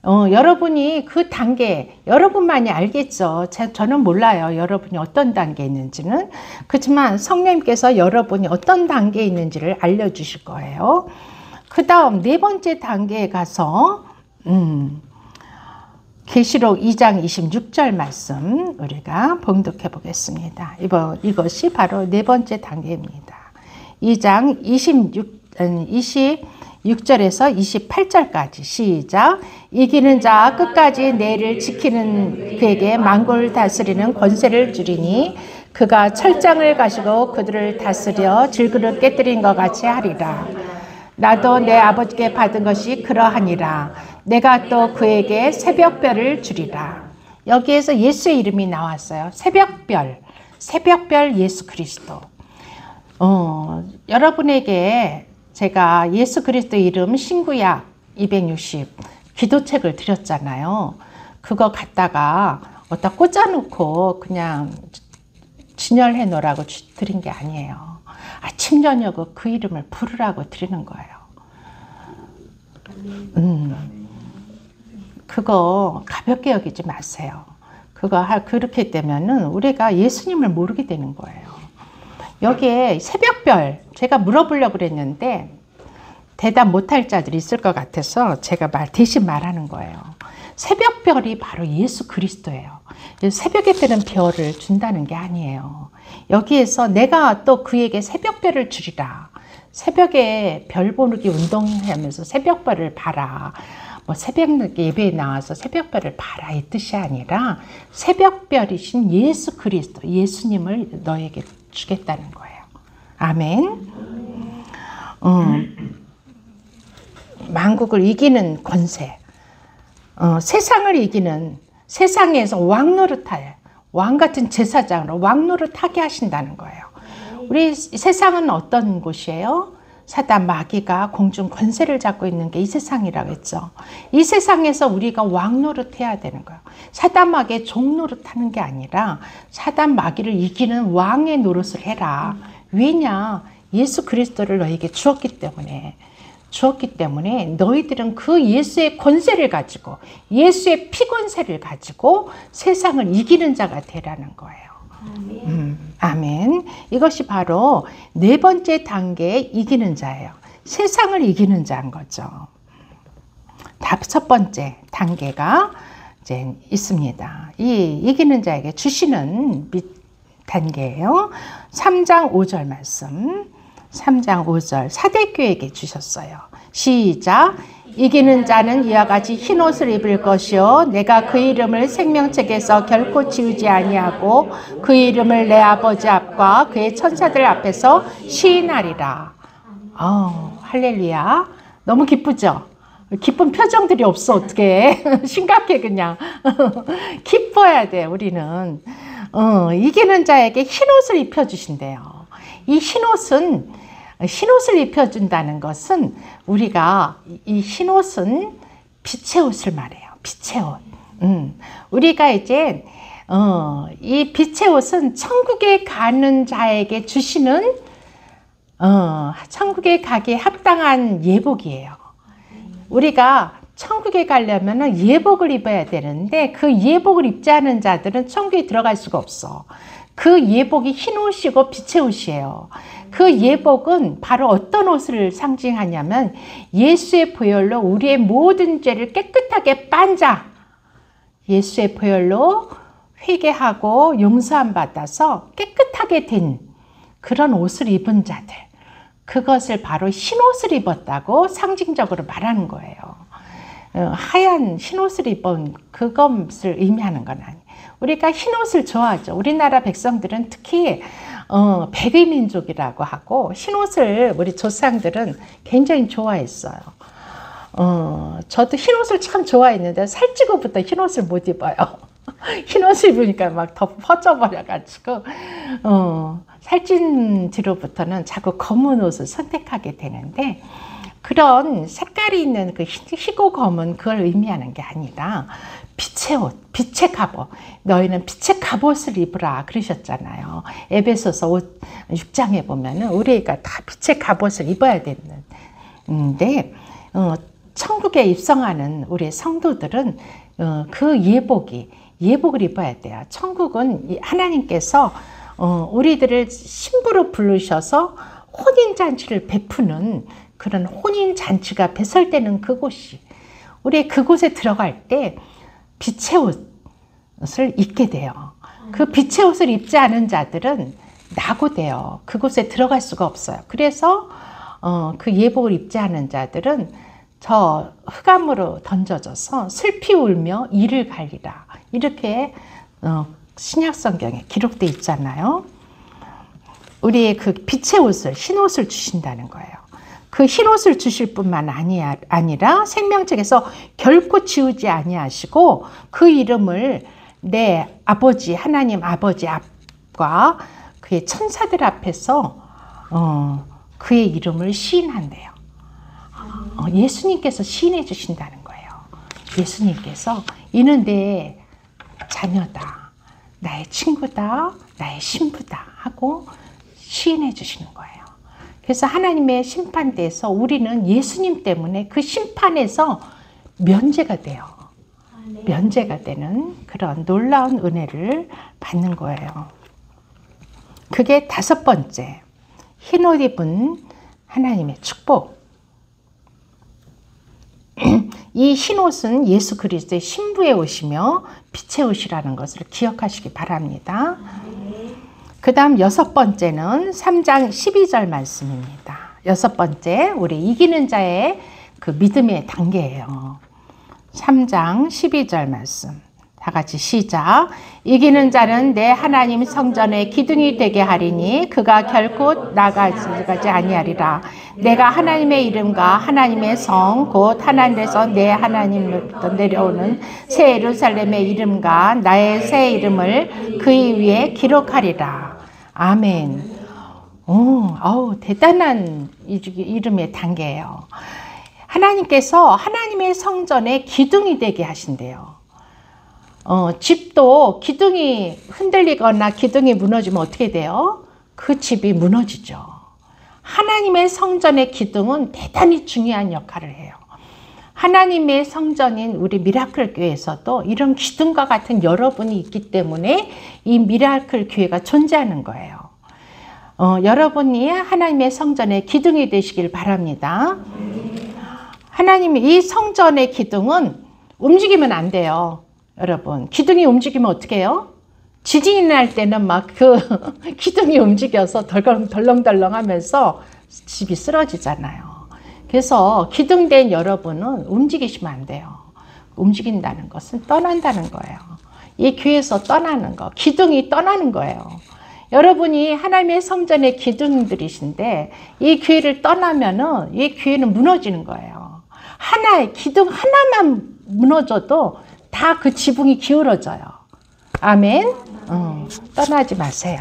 여러분이 그 단계, 여러분만이 알겠죠. 저는 몰라요. 여러분이 어떤 단계에 있는지는. 그렇지만 성령님께서 여러분이 어떤 단계에 있는지를 알려주실 거예요. 그 다음 4번째 단계에 가서 계시록 2장 26절 말씀 우리가 봉독해 보겠습니다. 이것이 바로 4번째 단계입니다. 2장 26절에서 28절까지 시작. 이기는 자 끝까지 내를 지키는 그에게 만국을 다스리는 권세를 주리니 그가 철장을 가지고 그들을 다스려 질그릇 깨뜨린 것 같이 하리라. 나도 내 아버지께 받은 것이 그러하니라. 내가 또 그에게 새벽별을 주리라. 여기에서 예수의 이름이 나왔어요. 새벽별 예수 그리스도. 여러분에게 제가 예수 그리스도 이름 신구약 260 기도책을 드렸잖아요. 그거 갖다가 어디다 꽂아놓고 그냥 진열해 놓으라고 드린 게 아니에요. 아침 저녁 그 이름을 부르라고 드리는 거예요. 그거 가볍게 여기지 마세요. 그렇게 되면은 우리가 예수님을 모르게 되는 거예요. 여기에 새벽별 제가 물어보려고 그랬는데 대답 못할 자들이 있을 것 같아서 제가 대신 말하는 거예요. 새벽별이 바로 예수 그리스도예요. 새벽에 뜨는 별을 준다는 게 아니에요. 여기에서 내가 또 그에게 새벽별을 주리라. 새벽에 별 보기 운동하면서 새벽별을 봐라. 새벽 예배에 나와서 새벽별을 봐라 이 뜻이 아니라 새벽별이신 예수 그리스도 예수님을 너에게 주겠다는 거예요. 아멘. 만국을 이기는 권세, 세상을 이기는 세상에서 왕노릇할 왕 같은 제사장으로 왕노릇하게 하신다는 거예요. 우리 세상은 어떤 곳이에요? 사단 마귀가 공중 권세를 잡고 있는 게 이 세상이라고 했죠. 이 세상에서 우리가 왕노릇 해야 되는 거예요. 사단 마귀의 종노릇 하는 게 아니라 사단 마귀를 이기는 왕의 노릇을 해라. 왜냐? 예수 그리스도를 너에게 주었기 때문에 너희들은 그 예수의 권세를 가지고 예수의 피 권세를 가지고 세상을 이기는 자가 되라는 거예요. 아멘. 이것이 바로 4번째 단계의 이기는 자예요. 세상을 이기는 자인 거죠. 5번째 단계가 이제 있습니다. 이 이기는 자에게 주시는 단계예요. 3장 5절 말씀. 3장 5절 사대교회에게 주셨어요. 시작. 이기는 자는 이와 같이 흰옷을 입을 것이요 내가 그 이름을 생명책에서 결코 지우지 아니하고 그 이름을 내 아버지 앞과 그의 천사들 앞에서 시인하리라. 할렐루야. 너무 기쁘죠? 기쁜 표정들이 없어. 어떻게 심각해 그냥. 기뻐야 돼 우리는. 이기는 자에게 흰옷을 입혀주신대요. 이 흰옷을 입혀준다는 것은 우리가 이 흰옷은 빛의 옷을 말해요. 빛의 옷. 우리가 이제 이 빛의 옷은 천국에 가는 자에게 주시는 천국에 가기에 합당한 예복이에요. 우리가 천국에 가려면 예복을 입어야 되는데 그 예복을 입지 않은 자들은 천국에 들어갈 수가 없어. 그 예복이 흰 옷이고 빛의 옷이에요. 그 예복은 바로 어떤 옷을 상징하냐면 예수의 보혈로 우리의 모든 죄를 깨끗하게 빤자. 예수의 보혈로 회개하고 용서함 받아서 깨끗하게 된 그런 옷을 입은 자들. 그것을 바로 흰 옷을 입었다고 상징적으로 말하는 거예요. 하얀 흰 옷을 입은 그것을 의미하는 건 아니에요. 우리가 흰 옷을 좋아하죠. 우리나라 백성들은 특히 백의 민족이라고 하고 흰 옷을 우리 조상들은 굉장히 좋아했어요. 저도 흰 옷을 참 좋아했는데 살찌고부터 흰 옷을 못 입어요. 흰 옷을 입으니까 막 더 퍼져버려가지고 살찐 뒤로부터는 자꾸 검은 옷을 선택하게 되는데 그런 색깔이 있는 그 희고 검은 그걸 의미하는 게 아니라 빛의 옷, 빛의 갑옷. 너희는 빛의 갑옷을 입으라 그러셨잖아요. 에베소서 6장에 보면은 우리가 다 빛의 갑옷을 입어야 되는데 천국에 입성하는 우리 성도들은 그 예복을 입어야 돼요. 천국은 하나님께서 우리들을 신부로 부르셔서 혼인잔치를 베푸는 그런 혼인잔치가 배설되는 그곳이 우리 그곳에 들어갈 때 빛의 옷을 입게 돼요. 그 빛의 옷을 입지 않은 자들은 낙오돼요. 그곳에 들어갈 수가 없어요. 그래서 그 예복을 입지 않은 자들은 저 흑암으로 던져져서 슬피 울며 이를 갈리라. 이렇게 신약성경에 기록되어 있잖아요. 우리의 그 빛의 옷을, 흰 옷을 주신다는 거예요. 그 흰 옷을 주실 뿐만 아니라 생명책에서 결코 지우지 아니하시고 그 이름을 내 아버지, 하나님 아버지 앞과 그의 천사들 앞에서 그의 이름을 시인한대요. 예수님께서 시인해 주신다는 거예요. 예수님께서 이는 내 자녀다, 나의 친구다, 나의 신부다 하고 시인해 주시는 거예요. 그래서 하나님의 심판대에서 우리는 예수님 때문에 그 심판에서 면제가 돼요. 면제가 되는 그런 놀라운 은혜를 받는 거예요. 그게 5번째, 흰옷 입은 하나님의 축복. 이 흰옷은 예수 그리스도의 신부의 옷이며 빛의 옷이라는 것을 기억하시기 바랍니다. 그 다음 6번째는 3장 12절 말씀입니다. 6번째, 우리 이기는 자의 그 믿음의 단계예요. 3장 12절 말씀. 다 같이 시작. 이기는 자는 내 하나님 성전의 기둥이 되게 하리니 그가 결코 나가지 아니하리라. 내가 하나님의 이름과 하나님의 성 곧 하나님에서 내 하나님으로부터 내려오는 새 예루살렘의 이름과 나의 새 이름을 그의 위에 기록하리라. 아멘. 대단한 이름의 단계예요. 하나님께서 하나님의 성전의 기둥이 되게 하신대요. 집도 기둥이 흔들리거나 기둥이 무너지면 어떻게 돼요? 그 집이 무너지죠. 하나님의 성전의 기둥은 대단히 중요한 역할을 해요. 하나님의 성전인 우리 미라클 교회에서도 이런 기둥과 같은 여러분이 있기 때문에 이 미라클 교회가 존재하는 거예요. 여러분이 하나님의 성전의 기둥이 되시길 바랍니다. 하나님의 이 성전의 기둥은 움직이면 안 돼요. 여러분, 기둥이 움직이면 어떻게 해요? 지진이 날 때는 막 그 기둥이 움직여서 덜렁덜렁 하면서 집이 쓰러지잖아요. 그래서 기둥된 여러분은 움직이시면 안 돼요. 움직인다는 것은 떠난다는 거예요. 이 교회에서 떠나는 거, 기둥이 떠나는 거예요. 여러분이 하나님의 성전의 기둥들이신데 이 교회를 떠나면은 이 교회는 무너지는 거예요. 하나의 기둥 하나만 무너져도 다 그 지붕이 기울어져요. 아멘. 떠나지 마세요.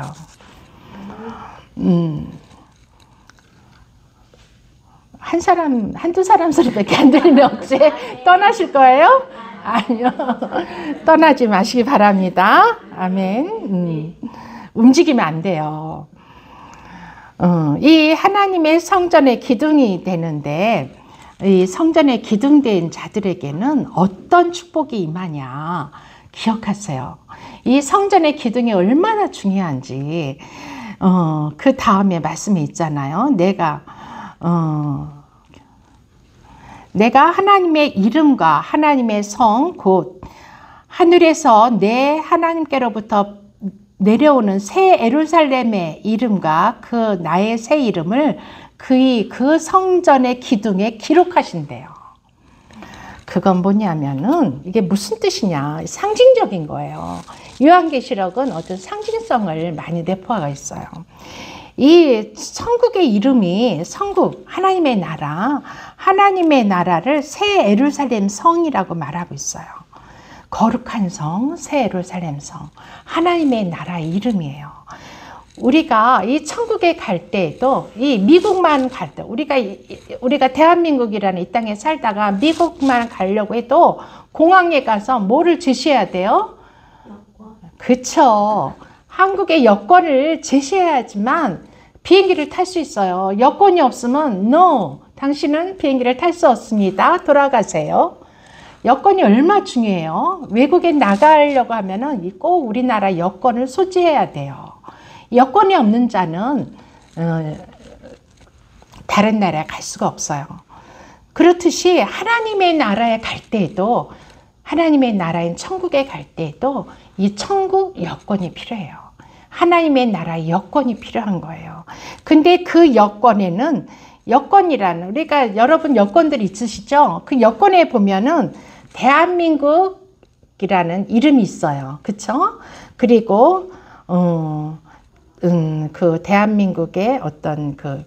한두 사람 소리밖에 안 들리는데 어째 떠나실 거예요? 아니요. 떠나지 마시기 바랍니다. 아멘. 움직이면 안 돼요. 이 하나님의 성전의 기둥이 되는데 이 성전에 기둥된 자들에게는 어떤 축복이 임하냐 기억하세요. 이 성전의 기둥이 얼마나 중요한지 그 다음에 말씀이 있잖아요. 내가 하나님의 이름과 하나님의 성 곧 하늘에서 내 하나님께로부터 내려오는 새 예루살렘의 이름과 그 나의 새 이름을 그 성전의 기둥에 기록하신대요. 그건 뭐냐면은 이게 무슨 뜻이냐, 상징적인 거예요. 요한계시록은 어떤 상징성을 많이 내포하고 있어요. 이 천국의 이름이 성국, 하나님의 나라를 새 예루살렘 성이라고 말하고 있어요. 거룩한 성, 새 예루살렘 성, 하나님의 나라의 이름이에요. 우리가 이 천국에 갈 때에도 이 미국만 갈 때, 우리가 대한민국이라는 이 땅에 살다가 미국만 가려고 해도 공항에 가서 뭐를 제시해야 돼요? 그쵸. 한국의 여권을 제시해야지만 비행기를 탈 수 있어요. 여권이 없으면 no, 당신은 비행기를 탈 수 없습니다. 돌아가세요. 여권이 얼마나 중요해요. 외국에 나가려고 하면은 꼭 우리나라 여권을 소지해야 돼요. 여권이 없는 자는 다른 나라에 갈 수가 없어요. 그렇듯이 하나님의 나라에 갈 때에도, 하나님의 나라인 천국에 갈 때에도 이 천국 여권이 필요해요. 하나님의 나라의 여권이 필요한 거예요. 근데 그 여권에는, 여권이라는, 우리가 여러분 여권들 있으시죠? 그 여권에 보면은 대한민국이라는 이름이 있어요. 그쵸? 그리고 그 대한민국의 어떤 그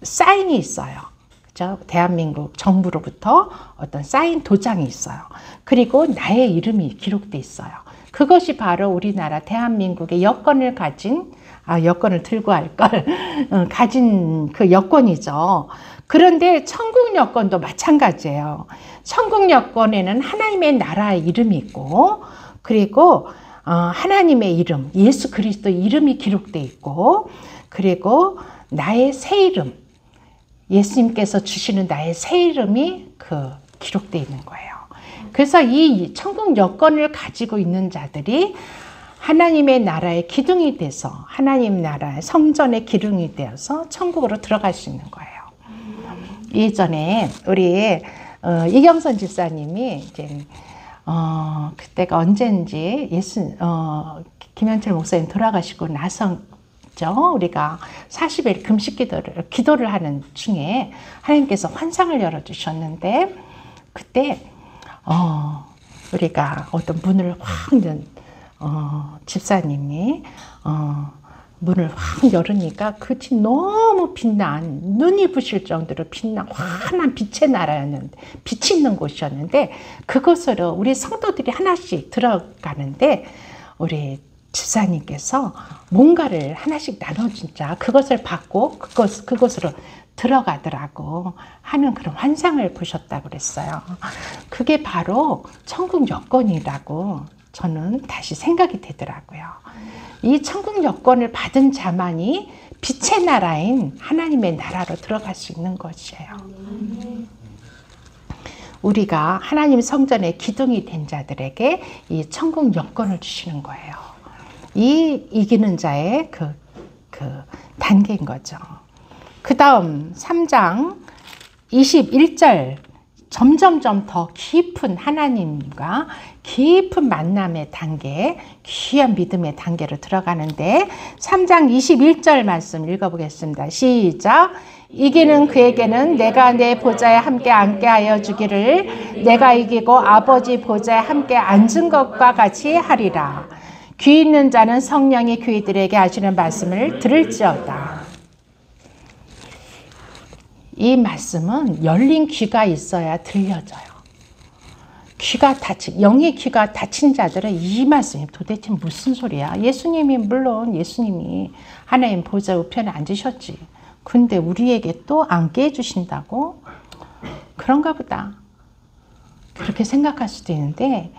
사인이 있어요. 그죠? 대한민국 정부로부터 어떤 사인 도장이 있어요. 그리고 나의 이름이 기록돼 있어요. 그것이 바로 우리나라 대한민국의 여권을 가진, 여권을 들고 할 걸, 가진 그 여권이죠. 그런데 천국 여권도 마찬가지예요. 천국 여권에는 하나님의 나라의 이름이 있고, 그리고 하나님의 이름, 예수 그리스도 이름이 기록되어 있고, 그리고 나의 새 이름, 예수님께서 주시는 나의 새 이름이 기록되어 있는 거예요. 그래서 이 천국 여권을 가지고 있는 자들이 하나님의 나라의 기둥이 돼서, 하나님 나라의 성전의 기둥이 되어서 천국으로 들어갈 수 있는 거예요. 예전에 우리 이경선 집사님이 이제 그때가 언젠지 김현철 목사님 돌아가시고 나서죠. 우리가 40일 금식 기도를 하는 중에 하나님께서 환상을 열어주셨는데, 그때 우리가 어떤 문을 확 집사님이 문을 확 열으니까 그 집 너무 빛난, 눈이 부실 정도로 빛난 환한 빛의 나라였는데, 빛이 있는 곳이었는데, 그곳으로 우리 성도들이 하나씩 들어가는데 우리 집사님께서 뭔가를 하나씩 나눠준 자, 그것을 받고 그곳으로 들어가더라고 하는 그런 환상을 보셨다고 그랬어요. 그게 바로 천국 여권이라고 저는 다시 생각이 되더라고요. 이 천국 여권을 받은 자만이 빛의 나라인 하나님의 나라로 들어갈 수 있는 것이에요. 우리가 하나님 성전의 기둥이 된 자들에게 이 천국 여권을 주시는 거예요. 이 이기는 자의 그 단계인 거죠. 그 다음 3장 21절, 점점점 더 깊은 하나님과 깊은 만남의 단계, 귀한 믿음의 단계로 들어가는데, 3장 21절 말씀 읽어보겠습니다. 시작. 이기는 그에게는 내가 내 보좌에 함께 앉게 하여 주기를, 내가 이기고 아버지 보좌에 함께 앉은 것과 같이 하리라. 귀 있는 자는 성령이 그들에게 하시는 말씀을 들을지어다. 이 말씀은 열린 귀가 있어야 들려져요. 영의 귀가 닫힌 자들은 이 말씀이 도대체 무슨 소리야? 물론 예수님이 하나님 보좌 우편에 앉으셨지. 근데 우리에게 또 앉게 해주신다고? 그런가 보다. 그렇게 생각할 수도 있는데,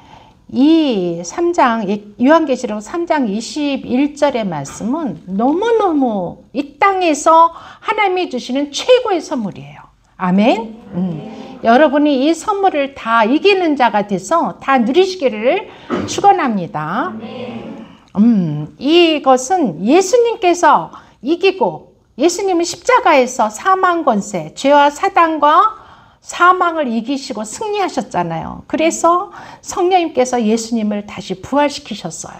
이 3장, 요한계시록 3장 21절의 말씀은 너무너무 이 땅에서 하나님이 주시는 최고의 선물이에요. 아멘. 여러분이 이 선물을 다 이기는 자가 돼서 다 누리시기를 축원합니다. 이것은 예수님께서 이기고, 예수님은 십자가에서 사망 권세, 죄와 사단과 사망을 이기시고 승리하셨잖아요. 그래서 성령님께서 예수님을 다시 부활시키셨어요.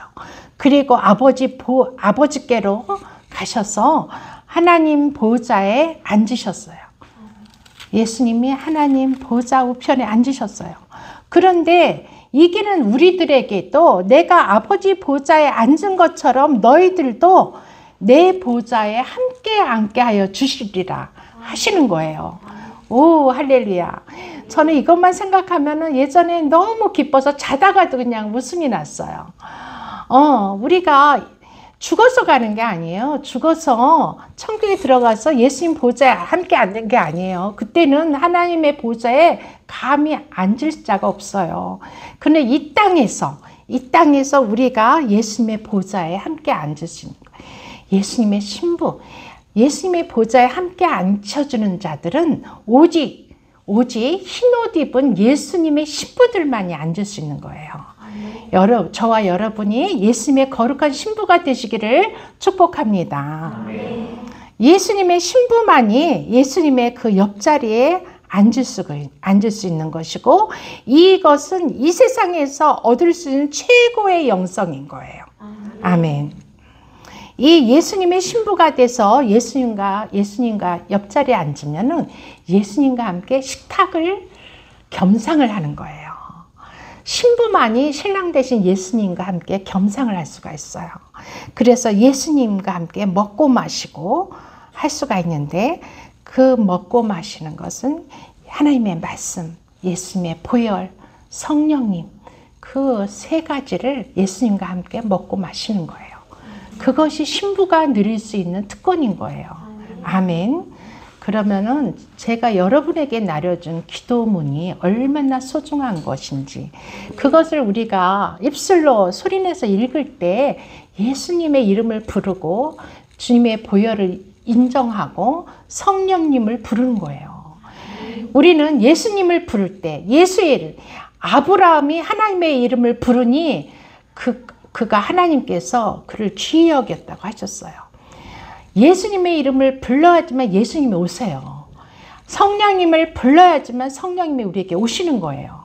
그리고 아버지께로 가셔서 하나님 보좌에 앉으셨어요. 예수님이 하나님 보좌 우편에 앉으셨어요. 그런데 이기는 우리들에게도 내가 아버지 보좌에 앉은 것처럼 너희들도 내 보좌에 함께 앉게 하여 주시리라 하시는 거예요. 오, 할렐루야. 저는 이것만 생각하면은 예전에 너무 기뻐서 자다가도 그냥 웃음이 났어요. 우리가 죽어서 가는 게 아니에요. 죽어서 천국에 들어가서 예수님 보좌에 함께 앉는 게 아니에요. 그때는 하나님의 보좌에 감히 앉을 자가 없어요. 근데 이 땅에서 우리가 예수님의 보좌에 함께 앉을 수 있는 거예요. 예수님의 신부, 예수님의 보좌에 함께 앉혀주는 자들은 오직 흰옷 입은 예수님의 신부들만이 앉을 수 있는 거예요. 저와 여러분이 예수님의 거룩한 신부가 되시기를 축복합니다. 예수님의 신부만이 예수님의 그 옆자리에 앉을 수 있는 것이고, 이것은 이 세상에서 얻을 수 있는 최고의 영성인 거예요. 아멘. 이 예수님의 신부가 돼서 예수님과 옆자리에 앉으면은 예수님과 함께 식탁을 겸상을 하는 거예요. 신부만이 신랑 대신 예수님과 함께 겸상을 할 수가 있어요. 그래서 예수님과 함께 먹고 마시고 할 수가 있는데, 그 먹고 마시는 것은 하나님의 말씀, 예수님의 보혈, 성령님, 그 세 가지를 예수님과 함께 먹고 마시는 거예요. 그것이 신부가 누릴 수 있는 특권인 거예요. 아멘. 그러면은 제가 여러분에게 나려준 기도문이 얼마나 소중한 것인지, 그것을 우리가 입술로 소리내서 읽을 때 예수님의 이름을 부르고 주님의 보혈을 인정하고 성령님을 부르는 거예요. 우리는 예수님을 부를 때, 예수의 아브라함이 하나님의 이름을 부르니 그가 하나님께서 그를 귀히 여겼다고 하셨어요. 예수님의 이름을 불러야지만 예수님이 오세요. 성령님을 불러야지만 성령님이 우리에게 오시는 거예요.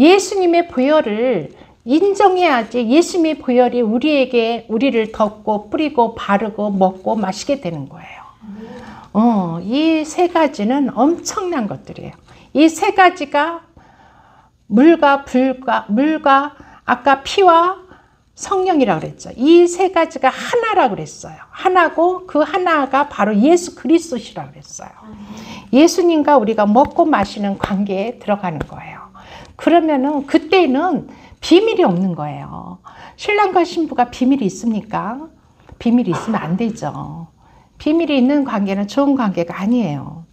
예수님의 보혈을 인정해야지 예수님의 보혈이 우리를 덮고 뿌리고 바르고 먹고 마시게 되는 거예요. 이 세 가지는 엄청난 것들이에요. 이 세 가지가 물과 아까 피와 성령이라고 그랬죠. 이 세 가지가 하나라고 그랬어요. 하나고 그 하나가 바로 예수 그리스도시라고 그랬어요. 예수님과 우리가 먹고 마시는 관계에 들어가는 거예요. 그러면은 그때는 비밀이 없는 거예요. 신랑과 신부가 비밀이 있습니까? 비밀이 있으면 안 되죠. 비밀이 있는 관계는 좋은 관계가 아니에요.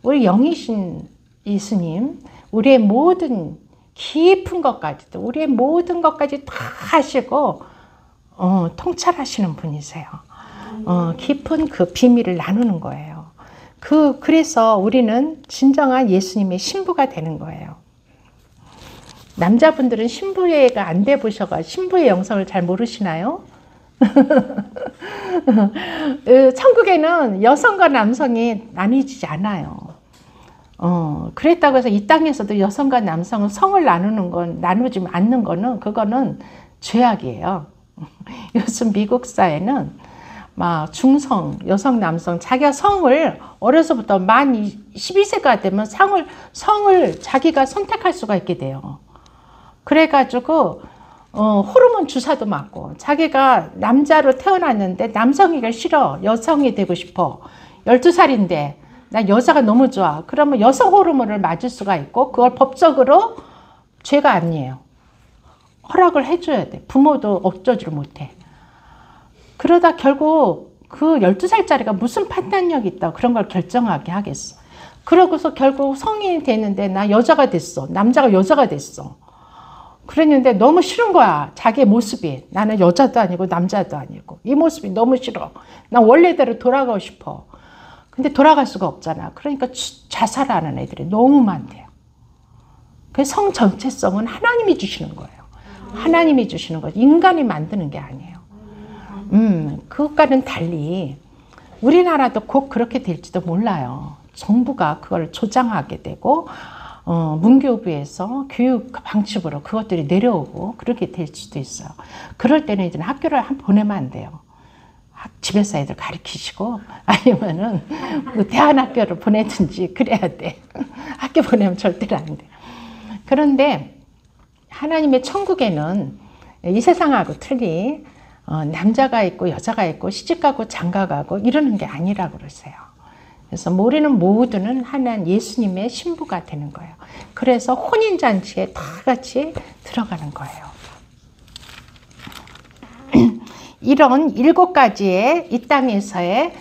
우리 영이신 예수님, 우리의 모든 깊은 것까지도, 우리의 모든 것까지 다 하시고 통찰하시는 분이세요. 깊은 그 비밀을 나누는 거예요. 그래서 우리는 진정한 예수님의 신부가 되는 거예요. 남자분들은 신부회가 안 돼 보셔가 신부의 영성을 잘 모르시나요? 천국에는 여성과 남성이 나뉘지 않아요. 그랬다고 해서 이 땅에서도 여성과 남성은 성을 나누지 않는 거는, 그거는 죄악이에요. 요즘 미국 사회는 막 중성, 여성, 남성, 자기가 성을 어려서부터 만 12세가 되면 성을 자기가 선택할 수가 있게 돼요. 그래가지고 호르몬 주사도 맞고, 자기가 남자로 태어났는데 남성이가 싫어, 여성이 되고 싶어, 12살인데 나 여자가 너무 좋아, 그러면 여성 호르몬을 맞을 수가 있고, 그걸 법적으로 죄가 아니에요. 허락을 해줘야 돼. 부모도 어쩌지를 못해. 그러다 결국 그 12살짜리가 무슨 판단력이 있다고 그런 걸 결정하게 하겠어. 그러고서 결국 성인이 되는데 나 여자가 됐어, 남자가 여자가 됐어. 그랬는데 너무 싫은 거야. 자기의 모습이. 나는 여자도 아니고 남자도 아니고 이 모습이 너무 싫어. 난 원래대로 돌아가고 싶어. 근데 돌아갈 수가 없잖아. 그러니까 자살하는 애들이 너무 많대요. 그 성 전체성은 하나님이 주시는 거예요. 하나님이 주시는 거죠. 인간이 만드는 게 아니에요. 그것과는 달리 우리나라도 곧 그렇게 될지도 몰라요. 정부가 그걸 조장하게 되고 문교부에서 교육 방침으로 그것들이 내려오고 그렇게 될 수도 있어요. 그럴 때는 이제 학교를 보내면 안 돼요. 집에서 애들 가르치시고 아니면은 뭐 대안학교를 보내든지 그래야 돼. 학교 보내면 절대로 안 돼. 그런데 하나님의 천국에는 이 세상하고 틀리 남자가 있고 여자가 있고 시집가고 장가가고 이러는 게 아니라고 그러세요. 그래서 우리는 모두는 하나님 예수님의 신부가 되는 거예요. 그래서 혼인잔치에 다 같이 들어가는 거예요. 이런 7가지의 이 땅에서의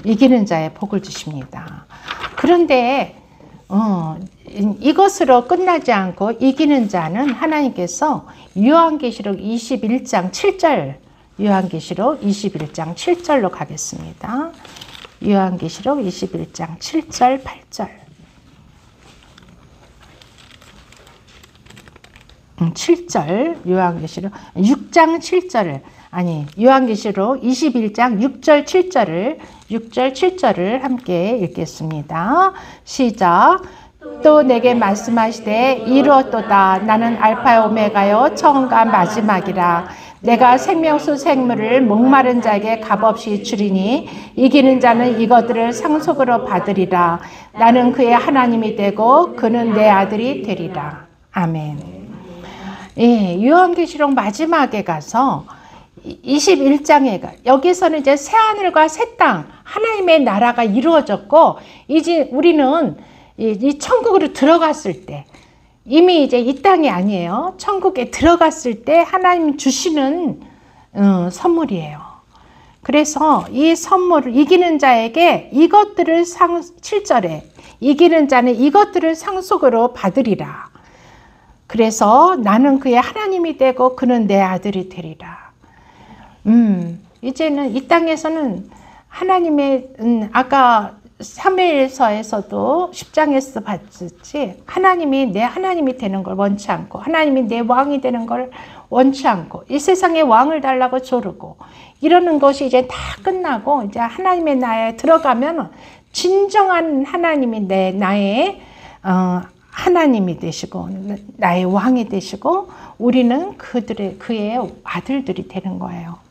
이기는 자의 복을 주십니다. 그런데 이것으로 끝나지 않고 이기는 자는 하나님께서 요한계시록 21장 7절 요한계시록 21장 7절로 가겠습니다. 요한계시록 21장 7절 8절 7절 요한계시록 6장 7절을 요한계시록 21장 6절 7절을 함께 읽겠습니다. 시작. 또 내게 말씀하시되 이루었도다. 나는 알파요 오메가요 처음과 마지막이라. 내가 생명수 생물을 목마른 자에게 값없이 주리니 이기는 자는 이것들을 상속으로 받으리라. 나는 그의 하나님이 되고 그는 내 아들이 되리라. 아멘. 예, 요한계시록 마지막에 가서 21장에 여기서는 이제 새하늘과 새 땅 하나님의 나라가 이루어졌고 이제 우리는 이 천국으로 들어갔을 때 이미 이제 이 땅이 아니에요. 천국에 들어갔을 때 하나님 주시는 선물이에요. 그래서 이 선물을 이기는 자에게 이것들을 7절에 이기는 자는 이것들을 상속으로 받으리라. 그래서 나는 그의 하나님이 되고 그는 내 아들이 되리라. 이제는 이 땅에서는 하나님의 아까 사무엘서에서도 10장에서 봤지 하나님이 내 하나님이 되는 걸 원치 않고 하나님이 내 왕이 되는 걸 원치 않고 이 세상에 왕을 달라고 조르고 이러는 것이 이제 다 끝나고 이제 하나님의 나라에 들어가면 진정한 하나님이 나의 하나님이 되시고 나의 왕이 되시고 우리는 그의 아들들이 되는 거예요.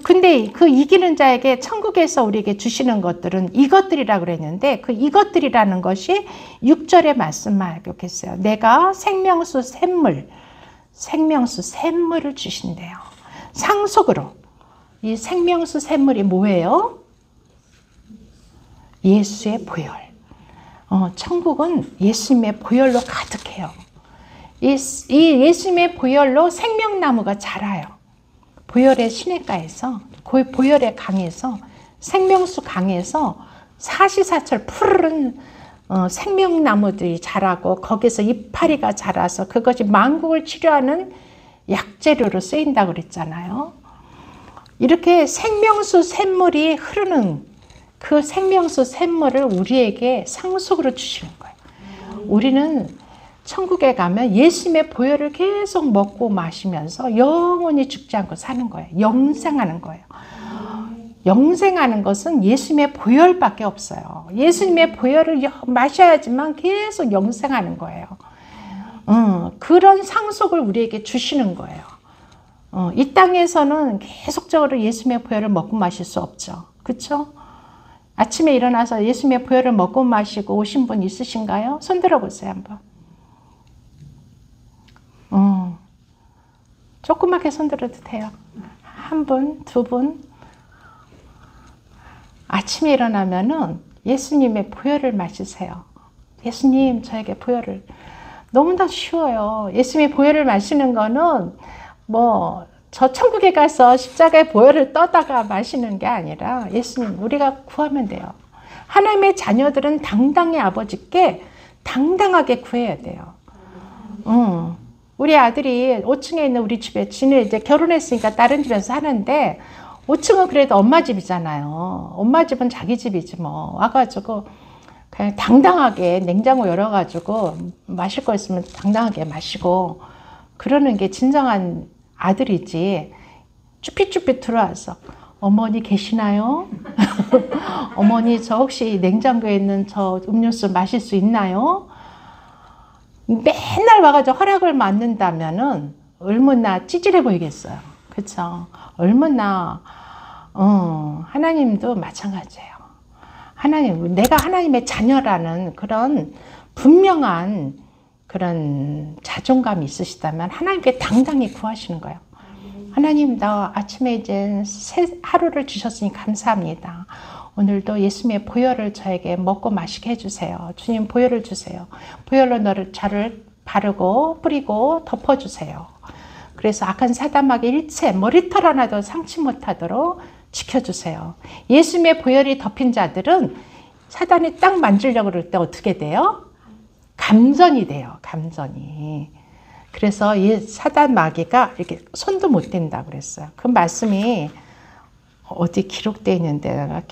근데 그 이기는 자에게 천국에서 우리에게 주시는 것들은 이것들이라고 그랬는데 그 이것들이라는 것이 6절의 말씀만 기억했어요. 내가 생명수 샘물을 주신대요. 상속으로. 이 생명수 샘물이 뭐예요? 예수의 보혈. 천국은 예수님의 보혈로 가득해요. 이 예수님의 보혈로 생명나무가 자라요. 보혈의 시냇가에서 보혈의 강에서 생명수 강에서 사시사철 푸르른 생명나무들이 자라고 거기서 이파리가 자라서 그것이 만국을 치료하는 약재료로 쓰인다고 그랬잖아요. 이렇게 생명수 샘물이 흐르는 그 생명수 샘물을 우리에게 상속으로 주시는 거예요. 우리는 천국에 가면 예수님의 보혈을 계속 먹고 마시면서 영원히 죽지 않고 사는 거예요. 영생하는 거예요. 영생하는 것은 예수님의 보혈밖에 없어요. 예수님의 보혈을 마셔야지만 계속 영생하는 거예요. 그런 상속을 우리에게 주시는 거예요. 이 땅에서는 계속적으로 예수님의 보혈을 먹고 마실 수 없죠. 그렇죠? 아침에 일어나서 예수님의 보혈을 먹고 마시고 오신 분 있으신가요? 손 들어보세요 한번. 조그맣게 손 들어도 돼요. 한 분, 두 분. 아침에 일어나면은 예수님의 보혈을 마시세요. 예수님 저에게 보혈을. 너무나 쉬워요. 예수님의 보혈을 마시는 거는 저 천국에 가서 십자가의 보혈을 떠다가 마시는 게 아니라 예수님 우리가 구하면 돼요. 하나님의 자녀들은 당당히 아버지께 당당하게 구해야 돼요. 우리 아들이 5층에 있는 우리 집에 지는 이제 결혼했으니까 다른 집에서 사는데 5층은 그래도 엄마 집이잖아요. 엄마 집은 자기 집이지 뭐. 와가지고 그냥 당당하게 냉장고 열어가지고 마실 거 있으면 당당하게 마시고 그러는 게 진정한 아들이지. 쭈삣쭈삣 들어와서 어머니 계시나요? 어머니 저 혹시 냉장고에 있는 저 음료수 마실 수 있나요? 맨날 와가지고 허락을 받는다면은 얼마나 찌질해 보이겠어요. 그쵸? 얼마나 하나님도 마찬가지예요. 하나님, 내가 하나님의 자녀라는 그런 분명한 그런 자존감이 있으시다면 하나님께 당당히 구하시는 거예요. 하나님, 나 아침에 이제 하루를 주셨으니 감사합니다. 오늘도 예수님의 보혈을 저에게 먹고 마시게 해주세요. 주님 보혈을 주세요. 보혈로 저를 바르고 뿌리고 덮어주세요. 그래서 악한 사단마귀 일체 머리털 하나도 상치 못하도록 지켜주세요. 예수님의 보혈이 덮인 자들은 사단이 딱 만지려고 그럴 때 어떻게 돼요? 감전이 돼요. 감전이. 그래서 이 사단 마귀가 이렇게 손도 못 댄다고 그랬어요. 그 말씀이 어디 기록되어 있는데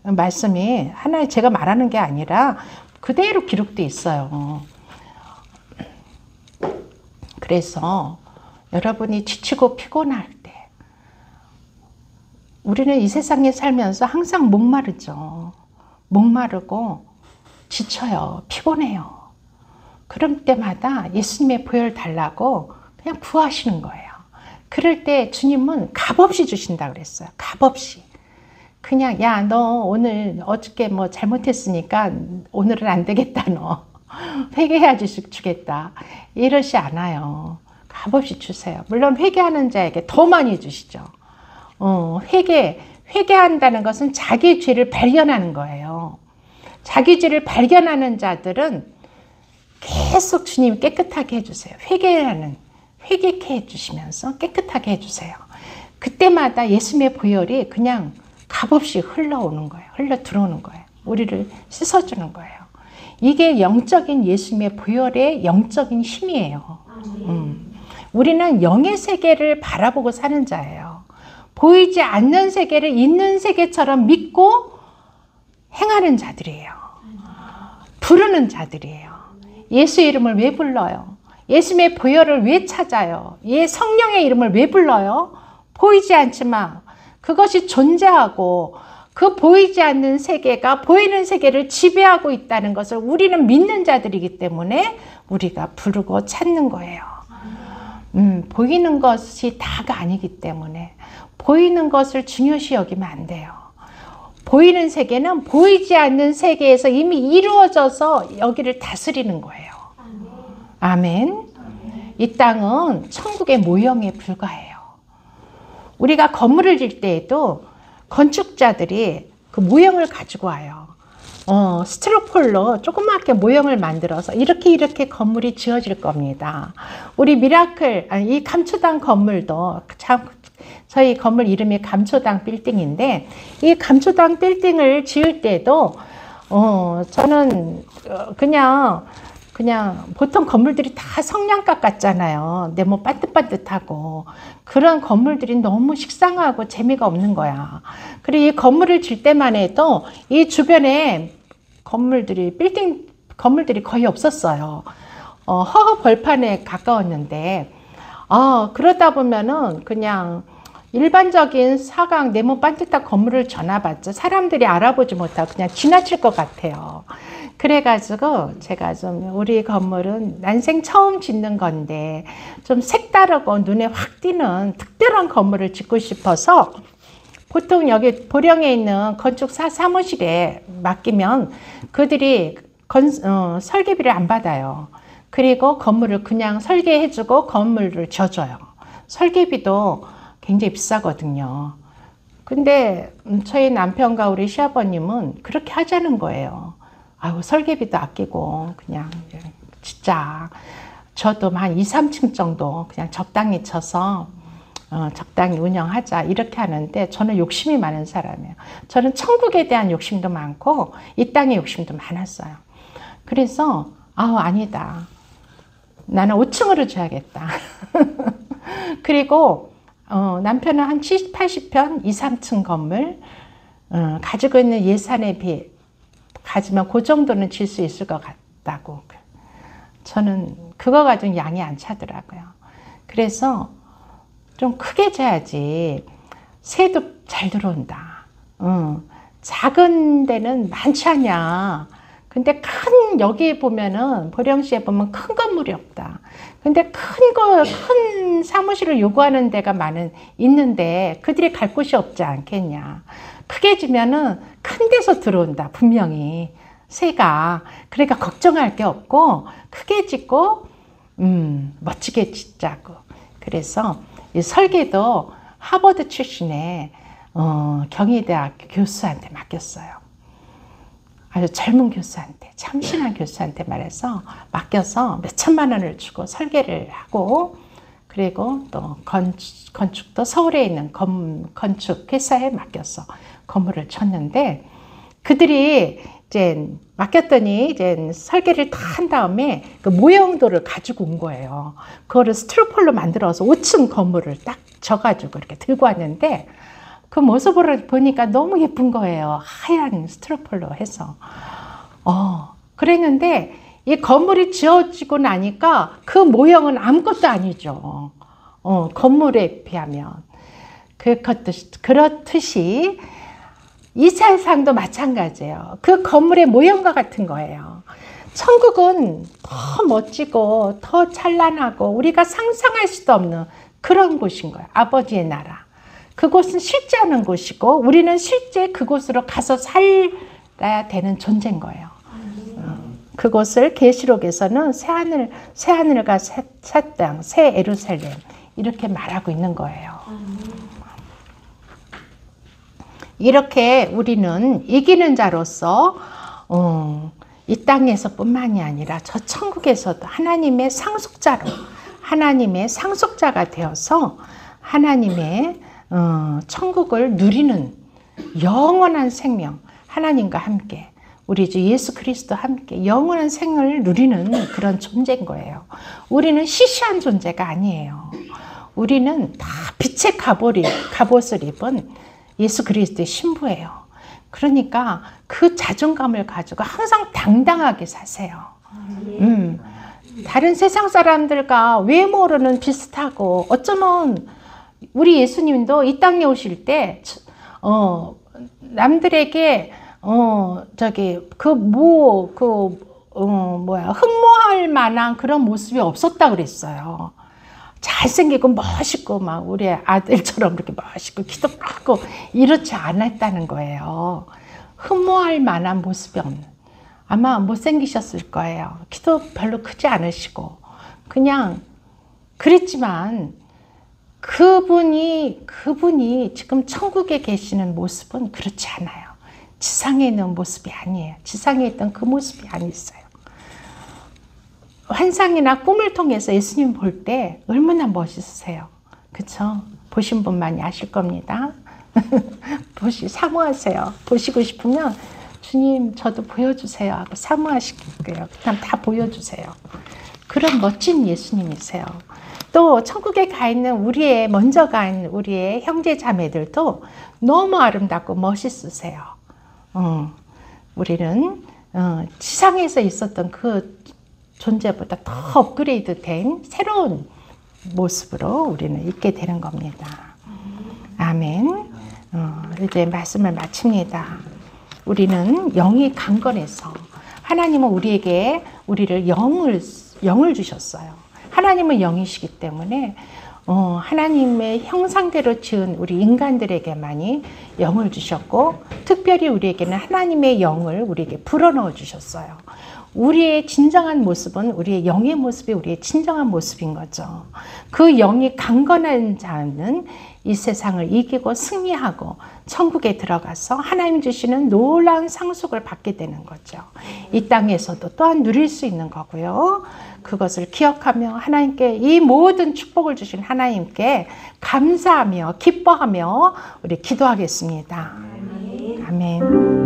말씀이 하나님 제가 말하는 게 아니라 그대로 기록되어 있어요. 그래서 여러분이 지치고 피곤할 때 우리는 이 세상에 살면서 항상 목마르죠. 목마르고 지쳐요. 피곤해요. 그럴 때마다 예수님의 보혈 달라고 그냥 구하시는 거예요. 그럴 때 주님은 값없이 주신다고 그랬어요. 값없이. 그냥 야, 너 오늘 어저께 뭐 잘못했으니까 오늘은 안 되겠다. 너 회개해야지 주겠다. 이러시 않아요. 값없이 주세요. 물론 회개하는 자에게 더 많이 주시죠. 회개한다는 것은 자기 죄를 발견하는 거예요. 자기 죄를 발견하는 자들은 계속 주님 깨끗하게 해주세요. 회개케 해주시면서 깨끗하게 해주세요. 그때마다 예수님의 보혈이 그냥 값없이 흘러오는 거예요. 흘러 들어오는 거예요. 우리를 씻어주는 거예요. 이게 영적인 예수님의 보혈의 영적인 힘이에요. 우리는 영의 세계를 바라보고 사는 자예요. 보이지 않는 세계를 있는 세계처럼 믿고 행하는 자들이에요. 부르는 자들이에요. 예수 이름을 왜 불러요? 예수님의 보혈을 왜 찾아요? 성령의 이름을 왜 불러요? 보이지 않지만 그것이 존재하고 그 보이지 않는 세계가 보이는 세계를 지배하고 있다는 것을 우리는 믿는 자들이기 때문에 우리가 부르고 찾는 거예요. 보이는 것이 다가 아니기 때문에 보이는 것을 중요시 여기면 안 돼요. 보이는 세계는 보이지 않는 세계에서 이미 이루어져서 여기를 다스리는 거예요. 아멘. 이 땅은 천국의 모형에 불과해요. 우리가 건물을 질 때에도 건축자들이 그 모형을 가지고 와요. 스티로폴로 조그맣게 모형을 만들어서 이렇게 건물이 지어질 겁니다. 우리 미라클, 이 감초당 건물도 저희 건물 이름이 감초당 빌딩인데 이 감초당 빌딩을 지을 때도 저는 그냥 보통 건물들이 다 성냥갑 같잖아요. 네모 반듯반듯하고 그런 건물들이 너무 식상하고 재미가 없는 거야. 그리고 이 건물을 질 때만 해도 이 주변에 건물들이 거의 없었어요. 허허 벌판에 가까웠는데 그러다 보면은 그냥 일반적인 사각 네모 반듯한 건물을 전화봤자 사람들이 알아보지 못하고 그냥 지나칠 것 같아요. 그래가지고 제가 좀 우리 건물은 난생 처음 짓는 건데 좀 색다르고 눈에 확 띄는 특별한 건물을 짓고 싶어서 보통 여기 보령에 있는 건축사 사무실에 맡기면 그들이 설계비를 안 받아요. 그리고 건물을 그냥 설계해주고 건물을 지어줘요. 설계비도 굉장히 비싸거든요. 근데 저희 남편과 우리 시아버님은 그렇게 하자는 거예요. 아유, 설계비도 아끼고 그냥 진짜 저도 한 2, 3층 정도 그냥 적당히 쳐서 적당히 운영하자 이렇게 하는데 저는 욕심이 많은 사람이에요. 저는 천국에 대한 욕심도 많고 이 땅의 욕심도 많았어요. 그래서 아니다. 나는 5층으로 줘야겠다. 그리고 남편은 한 70, 80편 2, 3층 건물 가지고 있는 예산에 비해 가지면 그 정도는 질 수 있을 것 같다고. 저는 그거 가지고 양이 안 차더라고요. 그래서 좀 크게 줘야지 새도 잘 들어온다. 작은 데는 많지 않냐. 근데 큰, 여기 보면은, 보령시에 보면 큰 건물이 없다. 근데 큰 사무실을 요구하는 데가 있는데 그들이 갈 곳이 없지 않겠냐. 크게 주면은 큰 데서 들어온다, 분명히. 새가. 그러니까 걱정할 게 없고, 크게 짓고, 멋지게 짓자고. 그래서 이 설계도 하버드 출신의 경희대학교 교수한테 맡겼어요. 아주 젊은 교수한테, 참신한 교수한테 말해서 맡겨서 몇 천만 원을 주고 설계를 하고, 그리고 또 건축도 서울에 있는 건축 회사에 맡겨서 건물을 쳤는데, 그들이 이제 맡겼더니 이제 설계를 다 한 다음에 그 모형도를 가지고 온 거예요. 그거를 스티로폴로 만들어서 5층 건물을 딱 져가지고 이렇게 들고 왔는데, 그 모습을 보니까 너무 예쁜 거예요. 하얀 스티로폴로 해서. 그랬는데 이 건물이 지어지고 나니까 그 모형은 아무것도 아니죠. 건물에 비하면. 그렇듯이 이 세상도 마찬가지예요. 그 건물의 모형과 같은 거예요. 천국은 더 멋지고 더 찬란하고 우리가 상상할 수도 없는 그런 곳인 거예요. 아버지의 나라. 그곳은 실제하는 곳이고 우리는 실제 그곳으로 가서 살아야 되는 존재인 거예요. 그곳을 계시록에서는 새 하늘과 새 땅, 새 예루살렘 이렇게 말하고 있는 거예요. 이렇게 우리는 이기는 자로서 이 땅에서 뿐만이 아니라 저 천국에서도 하나님의 상속자가 되어서 하나님의 천국을 누리는 영원한 생명, 하나님과 함께 우리 주 예수 그리스도와 함께 영원한 생을 누리는 그런 존재인 거예요. 우리는 시시한 존재가 아니에요. 우리는 다 빛의 갑옷을 입은 예수 그리스도의 신부예요. 그러니까 그 자존감을 가지고 항상 당당하게 사세요. 다른 세상 사람들과 외모로는 비슷하고 뭐어쩌면 우리 예수님도 이 땅에 오실 때 남들에게 흠모할 만한 그런 모습이 없었다 그랬어요. 잘생기고 멋있고 막 우리 아들처럼 이렇게 멋있고 키도 크고 이렇지 않았다는 거예요. 흠모할 만한 모습이 없는. 아마 못생기셨을 거예요. 키도 별로 크지 않으시고 그냥 그랬지만 그분이 지금 천국에 계시는 모습은 그렇지 않아요. 지상에 있는 모습이 아니에요. 지상에 있던 그 모습이 아니었어요. 환상이나 꿈을 통해서 예수님 볼 때 얼마나 멋있으세요. 그렇죠? 보신 분만이 아실 겁니다. 사모하세요. 보시고 싶으면 주님 저도 보여주세요 하고 사모하실게요. 그냥 다 보여주세요. 그런 멋진 예수님이세요. 또 천국에 가 있는 먼저 간 우리의 형제 자매들도 너무 아름답고 멋있으세요. 우리는 지상에서 있었던 그 존재보다 더 업그레이드 된 새로운 모습으로 우리는 있게 되는 겁니다. 아멘. 이제 말씀을 마칩니다. 우리는 영이 강건해서 하나님은 우리를 영을 주셨어요. 하나님은 영이시기 때문에 하나님의 형상대로 지은 우리 인간들에게만이 영을 주셨고 특별히 우리에게는 하나님의 영을 우리에게 불어넣어 주셨어요. 우리의 진정한 모습은 우리의 영의 모습이 우리의 진정한 모습인 거죠. 그 영이 강건한 자는 이 세상을 이기고 승리하고 천국에 들어가서 하나님 주시는 놀라운 상속을 받게 되는 거죠. 이 땅에서도 또한 누릴 수 있는 거고요. 그것을 기억하며 하나님께 이 모든 축복을 주신 하나님께 감사하며 기뻐하며 우리 기도하겠습니다. 아멘.